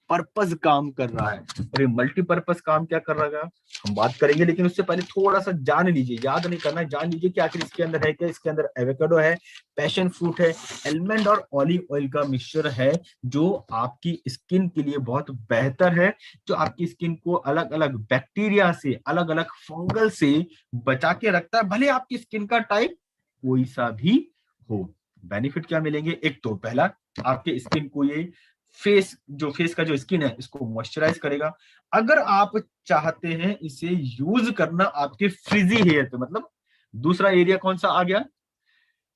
A: पर्पज काम कर रहा है। और ये मल्टीपर्पज काम क्या कर रहा है हम बात करेंगे, लेकिन उससे पहले थोड़ा सा जान लीजिए, याद नहीं करना है, जान लीजिए कि आखिर इसके अंदर है क्या। इसके अंदर एवोकाडो है, पैशन फ्रूट है, एलमंड और ऑलिव ऑयल का मिक्सचर है जो आपकी स्किन के लिए बहुत बेहतर है, जो आपकी स्किन को अलग अलग बैक्टीरिया से, अलग अलग फंगल से बचा के रखता है, भले आपकी स्किन का टाइप कोई सा भी हो। बेनिफिट क्या मिलेंगे, एक तो पहला, आपके स्किन को ये फेस का जो स्किन है इसको मॉइस्चराइज करेगा। अगर आप चाहते हैं इसे यूज करना आपके फ्रिजी हेयर पे, मतलब दूसरा एरिया कौन सा आ गया,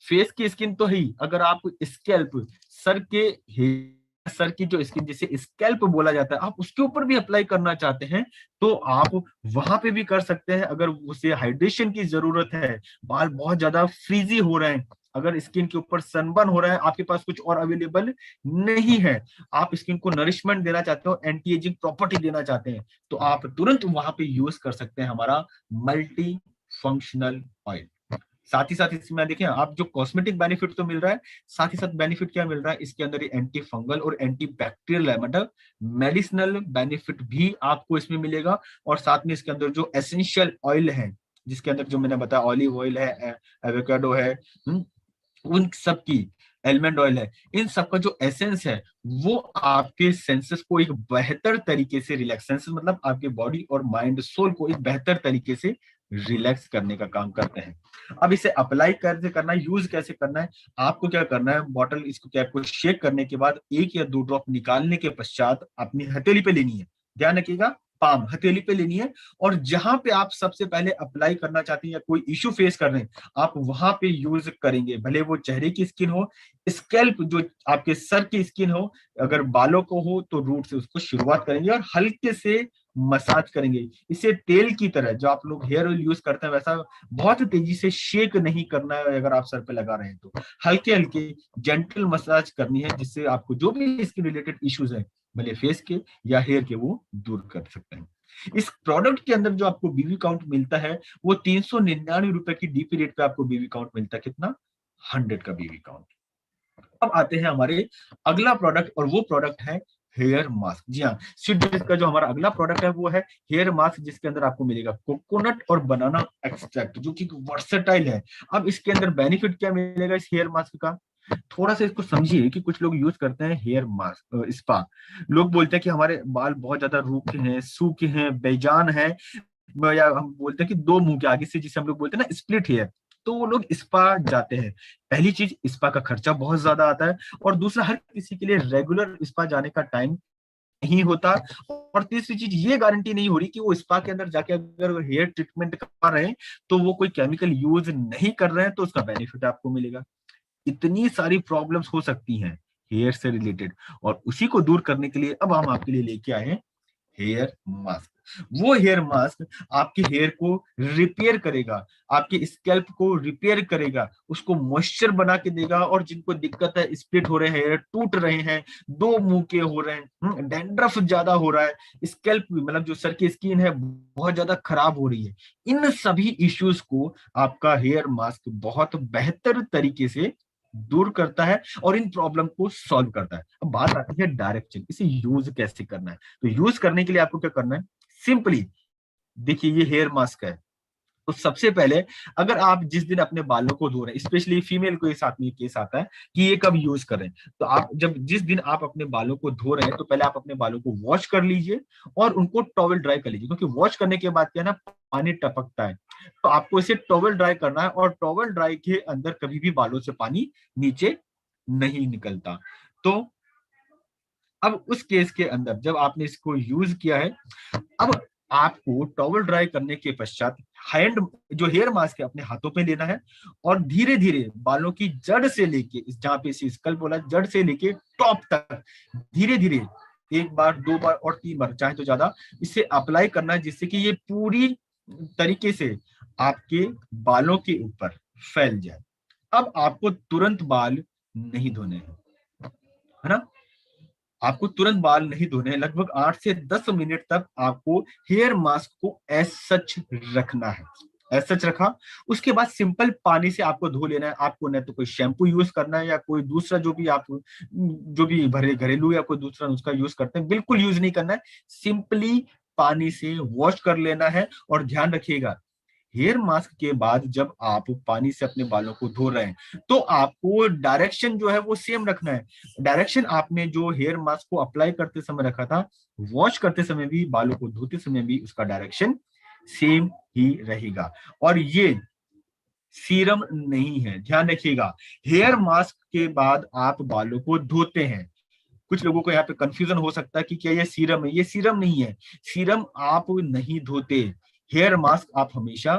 A: फेस की स्किन तो ही, अगर आप स्कैल्प, सर के हेयर, सर की जो स्किन जिसे स्कैल्प बोला जाता है, आप उसके ऊपर भी अप्लाई करना चाहते हैं तो आप वहां पे भी कर सकते हैं। अगर उसे हाइड्रेशन की जरूरत है, बाल बहुत ज्यादा फ्रीजी हो रहे हैं, अगर स्किन के ऊपर सनबर्न हो रहा है, आपके पास कुछ और अवेलेबल नहीं है, आप स्किन को नरिशमेंट देना चाहते हो, एंटी एजिंग प्रॉपर्टी देना चाहते हैं, तो आप तुरंत वहां पे यूज कर सकते हैं हमारा मल्टी फंक्शनल ऑयल। साथ ही साथ इसमें देखें आप, जो कॉस्मेटिक बेनिफिट तो मिल रहा है, साथ ही साथ बेनिफिट क्या मिल रहा है, इसके अंदर एंटी फंगल और एंटी बैक्टीरियल है, मतलब मेडिसिनल बेनिफिट भी आपको इसमें मिलेगा। और साथ में इसके अंदर जो एसेंशियल ऑयल है, जिसके अंदर जो मैंने बताया ऑलिव ऑयल है, एवोकाडो है, उन सब की आलमंड ऑयल है, इन सब का जो एसेंस है वो आपके सेंसेस को एक बेहतर तरीके से रिलैक्स, सेंसेस मतलब आपके बॉडी और माइंड सोल को एक बेहतर तरीके से रिलैक्स करने का काम करते हैं। अब इसे अप्लाई कैसे करना है, यूज कैसे करना है, आपको क्या करना है, बॉटल इसको कैप को शेक करने के बाद 1 या 2 ड्रॉप निकालने के पश्चात अपनी हथेली पे लेनी है, ध्यान रखिएगा, पाम हथेली पे लेनी है, और जहां पे आप सबसे पहले अप्लाई करना चाहते हैं या कोई इश्यू फेस कर रहे हैं आप वहां पे यूज करेंगे, भले वो चेहरे की स्किन हो, स्कैल्प जो आपके सर की स्किन हो, अगर बालों को हो तो रूट से उसको शुरुआत करेंगे और हल्के से मसाज करेंगे। इसे तेल की तरह जो आप लोग हेयर ऑयल यूज करते हैं वैसा बहुत तेजी से शेक नहीं करना है, अगर आप सर पे लगा रहे हैं तो हल्के हल्के जेंटल मसाज करनी है, जिससे आपको जो भी स्किन रिलेटेड इश्यूज है भले फेस के या हेयर के वो दूर कर सकते हैं। इस प्रोडक्ट के अंदर जो आपको बीवी काउंट मिलता है वो 399 रुपए की डीपी रेट पे आपको बीवी काउंट मिलता है, कितना, 100 का बीवी काउंट। अब आते हैं हमारे अगला प्रोडक्ट, और वो प्रोडक्ट है हेयर मास्क। जी हाँ, स्वीट का जो हमारा अगला प्रोडक्ट है वो है हेयर मास्क, जिसके अंदर आपको मिलेगा कोकोनट और बनाना एक्सट्रैक्ट, जो कि वर्सेटाइल है। अब इसके अंदर बेनिफिट क्या मिलेगा इस हेयर मास्क का, थोड़ा सा इसको समझिए कि कुछ लोग यूज करते हैं हेयर मास्क स्पा, लोग बोलते हैं कि हमारे बाल बहुत ज्यादा रूखे हैं, सूखे हैं, बेजान है, या हम बोलते हैं कि दो मुंह के आगे से, जिसे हम लोग बोलते हैं ना स्प्लिट हेयर, तो वो लोग स्पा जाते हैं। पहली चीज, स्पा का खर्चा बहुत ज्यादा आता है, और दूसरा हर किसी के लिए रेगुलर स्पा जाने का टाइम नहीं होता, और तीसरी चीज ये गारंटी नहीं हो रही कि वो स्पा के अंदर जाके अगर हेयर ट्रीटमेंट कर रहे हैं तो वो कोई केमिकल यूज नहीं कर रहे हैं तो उसका बेनिफिट आपको मिलेगा। इतनी सारी प्रॉब्लम्स हो सकती हैं हेयर से रिलेटेड, और उसी को दूर करने के लिए अब हम आपके लिए लेके आए हैं हेयर मास्क। वो हेयर मास्क आपके हेयर को रिपेयर करेगा, आपके स्कैल्प को रिपेयर करेगा, उसको मॉइस्चर बना के देगा, और जिनको दिक्कत है, स्प्लिट हो रहे हैं, हेयर टूट रहे हैं, दो मुंह के हो रहे हैं, डैंड्रफ ज्यादा हो रहा है, स्कैल्प मतलब जो सर की स्किन है बहुत ज्यादा खराब हो रही है, इन सभी इश्यूज को आपका हेयर मास्क बहुत बेहतर तरीके से दूर करता है और इन प्रॉब्लम को सॉल्व करता है। अब बात आती है डायरेक्शन, इसे यूज कैसे करना है। तो यूज करने के लिए आपको क्या करना है, सिंपली देखिए ये हेयर मास्क है, तो सबसे पहले अगर आप जिस दिन अपने बालों को धो रहे हैं, स्पेशली फीमेल को इस साथ में केस आता है कि ये कब यूज करें, तो आप जब जिस दिन आप अपने बालों को धो रहे हैं तो पहले आप अपने बालों को वॉश कर लीजिए और उनको टॉवल ड्राई कर लीजिए, क्योंकि वॉश करने के बाद क्या है ना, पानी टपकता है, तो आपको इसे टॉवल ड्राई करना है, और टॉवल ड्राई के अंदर कभी भी बालों से पानी नीचे नहीं निकलता। तो अब उस केस के अंदर जब आपने इसको यूज किया है, अब आपको टॉवल ड्राई करने के पश्चात हैंड जो हेयर मास्क है अपने हाथों पे लेना है, और धीरे धीरे बालों की जड़ से लेके इस जहां पे इसी स्कल बोला, जड़ से लेके टॉप तक धीरे धीरे 1 बार 2 बार और 3 बार चाहे तो ज्यादा इसे अप्लाई करना है, जिससे कि ये पूरी तरीके से आपके बालों के ऊपर फैल जाए। अब आपको तुरंत बाल नहीं धोने हैं, है ना, आपको तुरंत बाल नहीं धोने हैं, लगभग 8 से 10 मिनट तक आपको हेयर मास्क को एज सच रखना है, एज सच रखा, उसके बाद सिंपल पानी से आपको धो लेना है। आपको न तो कोई शैम्पू यूज करना है या कोई दूसरा जो भी आप जो भी भरे घरेलू या कोई दूसरा नुस्खा यूज करते हैं बिल्कुल यूज नहीं करना है, सिंपली पानी से वॉश कर लेना है। और ध्यान रखिएगा, हेयर मास्क के बाद जब आप पानी से अपने बालों को धो रहे हैं तो आपको डायरेक्शन जो है वो सेम रखना है। डायरेक्शन आपने जो हेयर मास्क को अप्लाई करते समय रखा था, वॉश करते समय भी, बालों को धोते समय भी उसका डायरेक्शन सेम ही रहेगा। और ये सीरम नहीं है, ध्यान रखिएगा, हेयर मास्क के बाद आप बालों को धोते हैं। कुछ लोगों को यहाँ पे कंफ्यूजन हो सकता है कि क्या ये सीरम है, ये सीरम नहीं है, सीरम आप नहीं धोते, हेयर मास्क आप हमेशा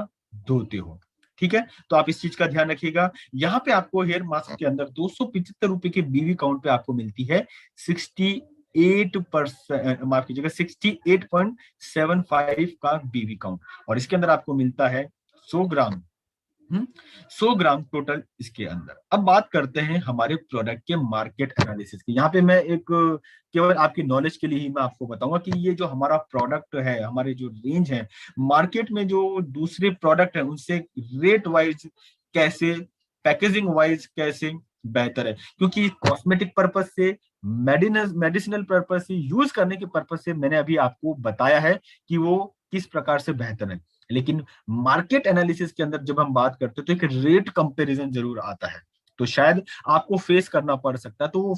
A: धोते हो, ठीक है। तो आप इस चीज का ध्यान रखिएगा। यहाँ पे आपको हेयर मास्क के अंदर 275 रुपए के बीवी काउंट पे आपको मिलती है 68%, माफ कीजिएगा 68.75 का बीवी काउंट, और इसके अंदर आपको मिलता है 100 ग्राम, 100 ग्राम टोटल इसके अंदर। अब बात करते हैं हमारे प्रोडक्ट के मार्केट एनालिसिस की। यहाँ पे मैं एक केवल आपकी नॉलेज के लिए ही मैं आपको बताऊंगा कि ये जो हमारा प्रोडक्ट है, हमारे जो रेंज है मार्केट में जो दूसरे प्रोडक्ट है उनसे रेट वाइज कैसे, पैकेजिंग वाइज कैसे बेहतर है, क्योंकि कॉस्मेटिक पर्पज से, मेडिसिनल पर्पज से, यूज करने के पर्पज से मैंने अभी आपको बताया है कि वो किस प्रकार से बेहतर है। लेकिन मार्केट एनालिसिस के अंदर जब हम बात करते हैं तो एक रेट कंपैरिजन जरूर आता है। तो शायद आपको फेस करना पड़ सकता है। तो वो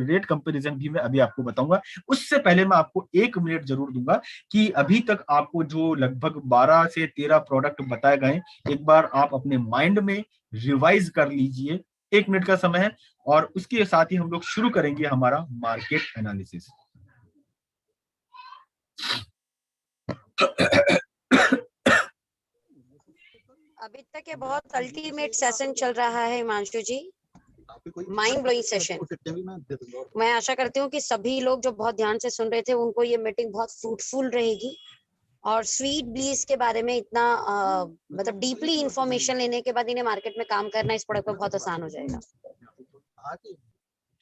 A: रेट कंपैरिजन भी मैं अभी आपको बताऊंगा। उससे पहले मैं आपको 1 मिनट जरूर दूंगा कि अभी तक आपको जो लगभग 12 से 13 प्रोडक्ट बताए गए, एक बार आप अपने माइंड में रिवाइज कर लीजिए। 1 मिनट का समय है और उसके साथ ही हम लोग शुरू करेंगे हमारा मार्केट एनालिसिस।
B: अभी तक ये बहुत अल्टीमेट सेशन चल रहा है हिमांशु जी, माइंड ब्लोइंग सेशन। मैं आशा करती हूँ कि सभी लोग जो बहुत ध्यान से सुन रहे थे उनको ये मीटिंग बहुत फ्रूटफुल रहेगी और स्वीट ब्लीज के बारे में इतना मतलब डीपली इंफॉर्मेशन लेने के बाद इन्हें मार्केट में काम करना इस प्रोडक्ट पर बहुत आसान हो जाएगा।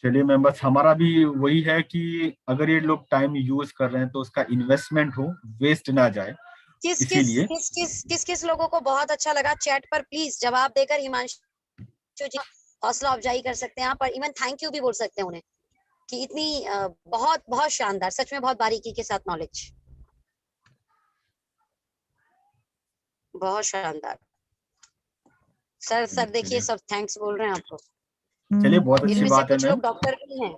A: चलिए मैम, बस हमारा भी वही है कि अगर ये लोग टाइम यूज कर रहे हैं तो उसका इन्वेस्टमेंट हो, वेस्ट ना जाए। इसीलिए
B: किस किस लोगों को बहुत अच्छा लगा चैट पर प्लीज जवाब देकर हिमांशु जी हौसला अफजाई कर सकते हैं आप, और इवन थैंक यू भी बोल सकते हैं उन्हें कि इतनी बहुत बहुत शानदार, सच में बहुत बारीकी के साथ नॉलेज, बहुत शानदार। सर देखिए सब थैंक्स बोल रहे हैं आपको।
A: चलिए बहुत अच्छी
B: इनमें से
A: बात है
B: कुछ
A: मैम।
B: लोग डॉक्टर भी हैं,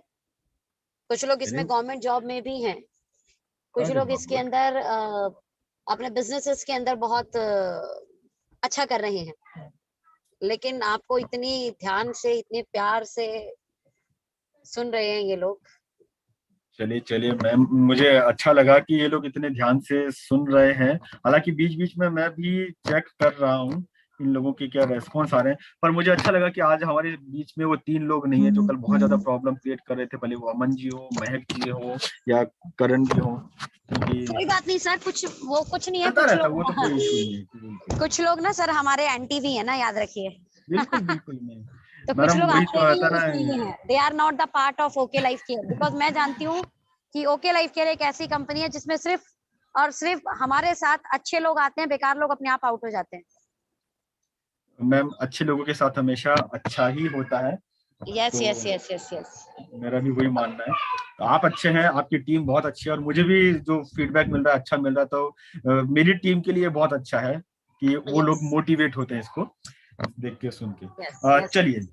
B: कुछ लोग इसमें गवर्नमेंट जॉब में भी हैं, कुछ लोग इसके अंदर अपने बिजनेसेस के अंदर बहुत अच्छा कर रहे हैं। लेकिन आपको इतनी ध्यान से इतने प्यार से सुन रहे हैं ये लोग।
A: चलिए मैम, मुझे अच्छा लगा कि ये लोग इतने ध्यान से सुन रहे हैं। हालांकि बीच बीच में मैं भी चेक कर रहा हूँ इन लोगों के क्या रेस्पॉन्स आ रहे हैं, पर मुझे अच्छा लगा कि आज हमारे बीच में वो 3 लोग नहीं है जो कल बहुत ज्यादा प्रॉब्लम क्रिएट कर रहे थे, भले वो अमन जी हो, महक जी हो या करण जी हो।
B: कोई बात नहीं सर, कुछ नहीं है,
A: चलता
B: कुछ
A: रहता,
B: लोग
A: वो तो कोई इशू नहीं है।
B: कुछ लोग ना सर हमारे एंटी भी है ना, याद रखिए।
A: बिल्कुल बिल्कुल मैम,
B: तो कुछ
A: मैडम
B: लोग
A: वही
B: आते
A: तो
B: भी
A: आता ना।
B: इसलिए हैं, they are not the part of okay life care, because मैं जानती हूँ कि ओके लाइफ केयर एक ऐसी कंपनी है जिसमें सिर्फ और सिर्फ हमारे साथ अच्छे लोग आते हैं, बेकार लोग अपने आप आउट हो जाते हैं।
A: मैम अच्छे लोगों के साथ हमेशा अच्छा ही होता है।
B: यस
A: तो
B: यस यस यस यस,
A: मेरा भी वही मानना है। तो आप अच्छे हैं, आपकी टीम बहुत अच्छी है और मुझे भी जो फीडबैक मिल रहा है अच्छा मिल रहा है, तो मेरी टीम के लिए बहुत अच्छा है कि वो लोग मोटिवेट होते हैं इसको देख के, सुन के। चलिए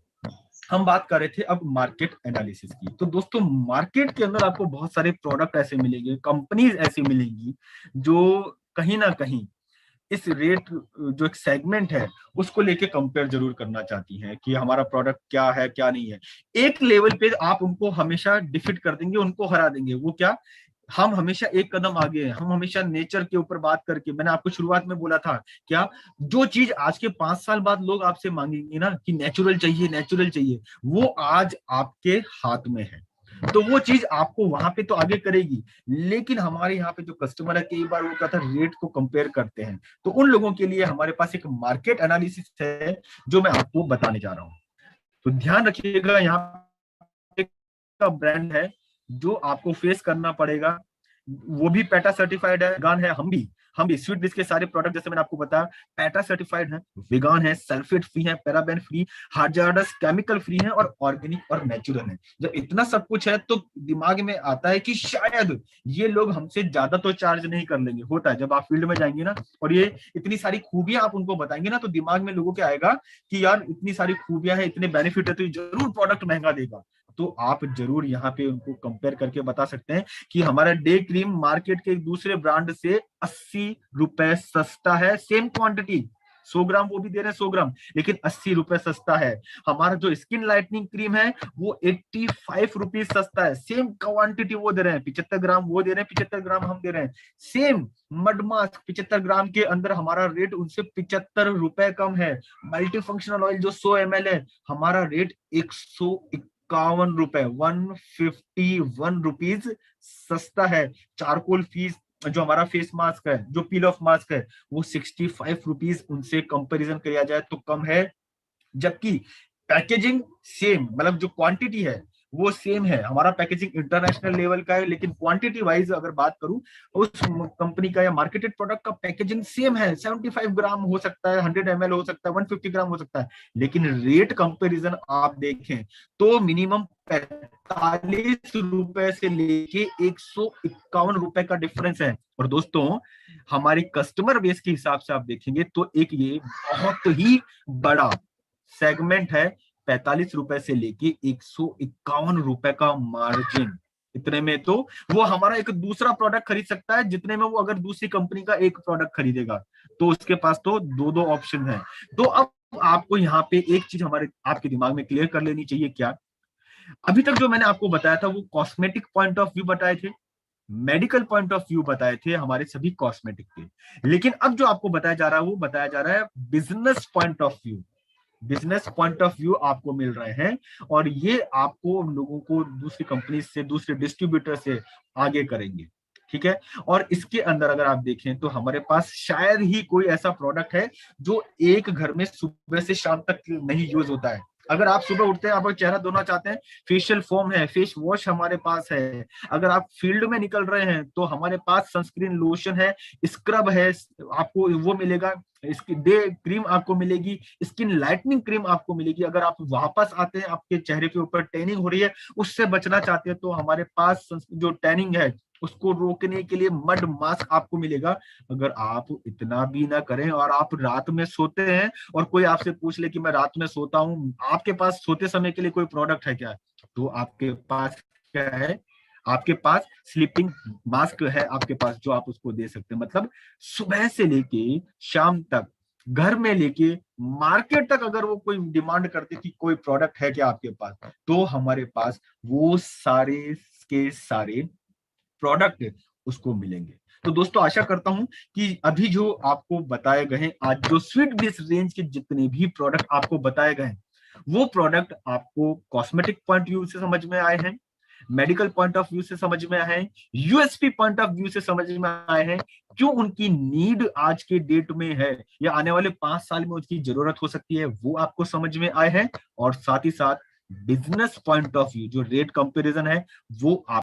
A: हम बात कर रहे थे अब मार्केट एनालिसिस की। तो दोस्तों मार्केट के अंदर आपको बहुत सारे प्रोडक्ट ऐसे मिलेंगे, कंपनीज ऐसी मिलेंगी जो कहीं ना कहीं इस रेट जो एक सेगमेंट है उसको लेके कंपेयर जरूर करना चाहती हैं कि हमारा प्रोडक्ट क्या है क्या नहीं है। एक लेवल पे आप उनको हमेशा डिफीट कर देंगे, उनको हरा देंगे। वो क्या, हम हमेशा एक कदम आगे हैं, हम हमेशा नेचर के ऊपर बात करके, मैंने आपको शुरुआत में बोला था क्या, जो चीज आज के 5 साल बाद लोग आपसे मांगेंगे ना कि नेचुरल चाहिए नेचुरल चाहिए, वो आज आपके हाथ में है। तो वो चीज आपको वहां पे तो आगे करेगी, लेकिन हमारे यहाँ पे जो कस्टमर है कई बार वो कहता है रेट को कंपेयर करते हैं। तो उन लोगों के लिए हमारे पास एक मार्केट एनालिसिस है जो मैं आपको बताने जा रहा हूँ। तो ध्यान रखिएगा, यहाँ पे का ब्रांड है जो आपको फेस करना पड़ेगा, वो भी पैटा सर्टिफाइड है, वेगान है। हम भी स्वीट डिश के सारे प्रोडक्ट जैसे मैंने आपको बताया पैटा सर्टिफाइड है, वेगान है, सल्फेट फ्री है, पैराबेन फ्री, हार्जार्डस केमिकल फ्री है और ऑर्गेनिक और नेचुरल है। जब इतना सब कुछ है तो दिमाग में आता है कि शायद ये लोग हमसे ज्यादा तो चार्ज नहीं कर लेंगे। होता है जब आप फील्ड में जाएंगे ना और ये इतनी सारी खूबियां आप उनको बताएंगे ना, तो दिमाग में लोगों के आएगा कि यार इतनी सारी खूबियां है, इतने बेनिफिट है, तो जरूर प्रोडक्ट महंगा देगा। तो आप जरूर यहाँ पे उनको कंपेयर करके बता सकते हैं कि हमारा डे क्रीम मार्केट के एक दूसरे ब्रांड से 80 रुपए सस्ता है, सेम क्वांटिटी 100 ग्राम वो भी दे रहे हैं 100 ग्राम, लेकिन 80 रुपए सस्ता है। हमारा जो स्किन लाइटनिंग क्रीम है वो 85 रुपीज सस्ता है, सेम क्वांटिटी वो दे रहे हैं, 75 ग्राम वो दे रहे हैं, 75 ग्राम हम दे रहे हैं। सेम मड मास्क 75 ग्राम के अंदर हमारा रेट उनसे 75 रुपए कम है। मल्टी फंक्शनल ऑयल जो 100 ml है, हमारा रेट 151 रुपए, 151 रुपीज सस्ता है। चारकोल फीस जो हमारा फेस मास्क है, जो पील ऑफ मास्क है, वो 65 रुपीज उनसे कंपैरिजन किया जाए तो कम है। जबकि पैकेजिंग सेम, मतलब जो क्वांटिटी है वो सेम है। हमारा पैकेजिंग इंटरनेशनल लेवल का है, लेकिन क्वांटिटी वाइज अगर बात करूं, उस कंपनी का या मार्केटेड प्रोडक्ट का पैकेजिंग सेम है। 75 ग्राम हो सकता है, 100 ml हो सकता है, 150 ग्राम हो सकता है, लेकिन रेट कंपैरिजन आप देखें तो मिनिमम 45 रुपए से लेके 151 रुपए का डिफरेंस है। और दोस्तों हमारी कस्टमर बेस के हिसाब से आप देखेंगे तो एक ये बहुत ही बड़ा सेगमेंट है ₹45 से लेके ₹151 का मार्जिन। इतने में तो वो हमारा एक दूसरा प्रोडक्ट खरीद सकता है, जितने में वो अगर दूसरी कंपनी का एक प्रोडक्ट खरीदेगा। तो उसके पास तो दो दो ऑप्शन है। तो अब आपको यहाँ पे एक चीज हमारे आपके दिमाग में क्लियर कर लेनी चाहिए। क्या अभी तक जो मैंने आपको बताया था वो कॉस्मेटिक पॉइंट ऑफ व्यू बताए थे, मेडिकल पॉइंट ऑफ व्यू बताए थे हमारे सभी कॉस्मेटिक के। लेकिन अब जो आपको बताया जा रहा है वो बताया जा रहा है business point of view. Business point of view आपको मिल रहे हैं, और ये आपको लोगों को दूसरी कंपनी से, दूसरे डिस्ट्रीब्यूटर से आगे करेंगे। ठीक है। और इसके अंदर अगर आप देखें तो हमारे पास शायद ही कोई ऐसा प्रोडक्ट है जो एक घर में सुबह से शाम तक नहीं यूज होता है। अगर आप सुबह उठते हैं, आप चेहरा धोना चाहते हैं, फेशियल फोम है, फेस वॉश हमारे पास है। अगर आप फील्ड में निकल रहे हैं तो हमारे पास सनस्क्रीन लोशन है, स्क्रब है, आपको वो मिलेगा, इसकी डे क्रीम आपको मिलेगी, स्किन लाइटनिंग क्रीम आपको मिलेगी। अगर आप वापस आते हैं, आपके चेहरे के ऊपर टैनिंग हो रही है, उससे बचना चाहते हैं, तो हमारे पास जो टैनिंग है उसको रोकने के लिए मड मास्क आपको मिलेगा। अगर आप इतना भी ना करें और आप रात में सोते हैं और कोई आपसे पूछ ले कि मैं रात में सोता हूं, आपके पास सोते समय के लिए कोई प्रोडक्ट है क्या? तो आपके पास क्या है? आपके पास स्लीपिंग मास्क है आपके पास, जो आप उसको दे सकते हैं। मतलब सुबह से लेके शाम तक, घर में लेके मार्केट तक, अगर वो कोई डिमांड करते कि कोई प्रोडक्ट है क्या आपके पास, तो हमारे पास वो सारे के सारे प्रोडक्ट उसको मिलेंगे। तो दोस्तों आशा करता हूं कि अभी जो आपको बताए गए, आज जो स्वीट डिश रेंज के जितने भी प्रोडक्ट आपको बताए गए, वो प्रोडक्ट आपको कॉस्मेटिक पॉइंट व्यू से समझ में आए हैं, मेडिकल पॉइंट ऑफ व्यू से समझ में आए हैं, यूएसपी पॉइंट ऑफ व्यू से समझ में आए हैं, क्यों उनकी नीड आज के डेट में है या आने वाले 5 साल में उसकी जरूरत हो सकती है, वो आपको समझ में आए हैं। और साथ ही साथ बिजनेस पॉइंट ऑफ व्यू, जो रेट कंपैरिजन है, वो आप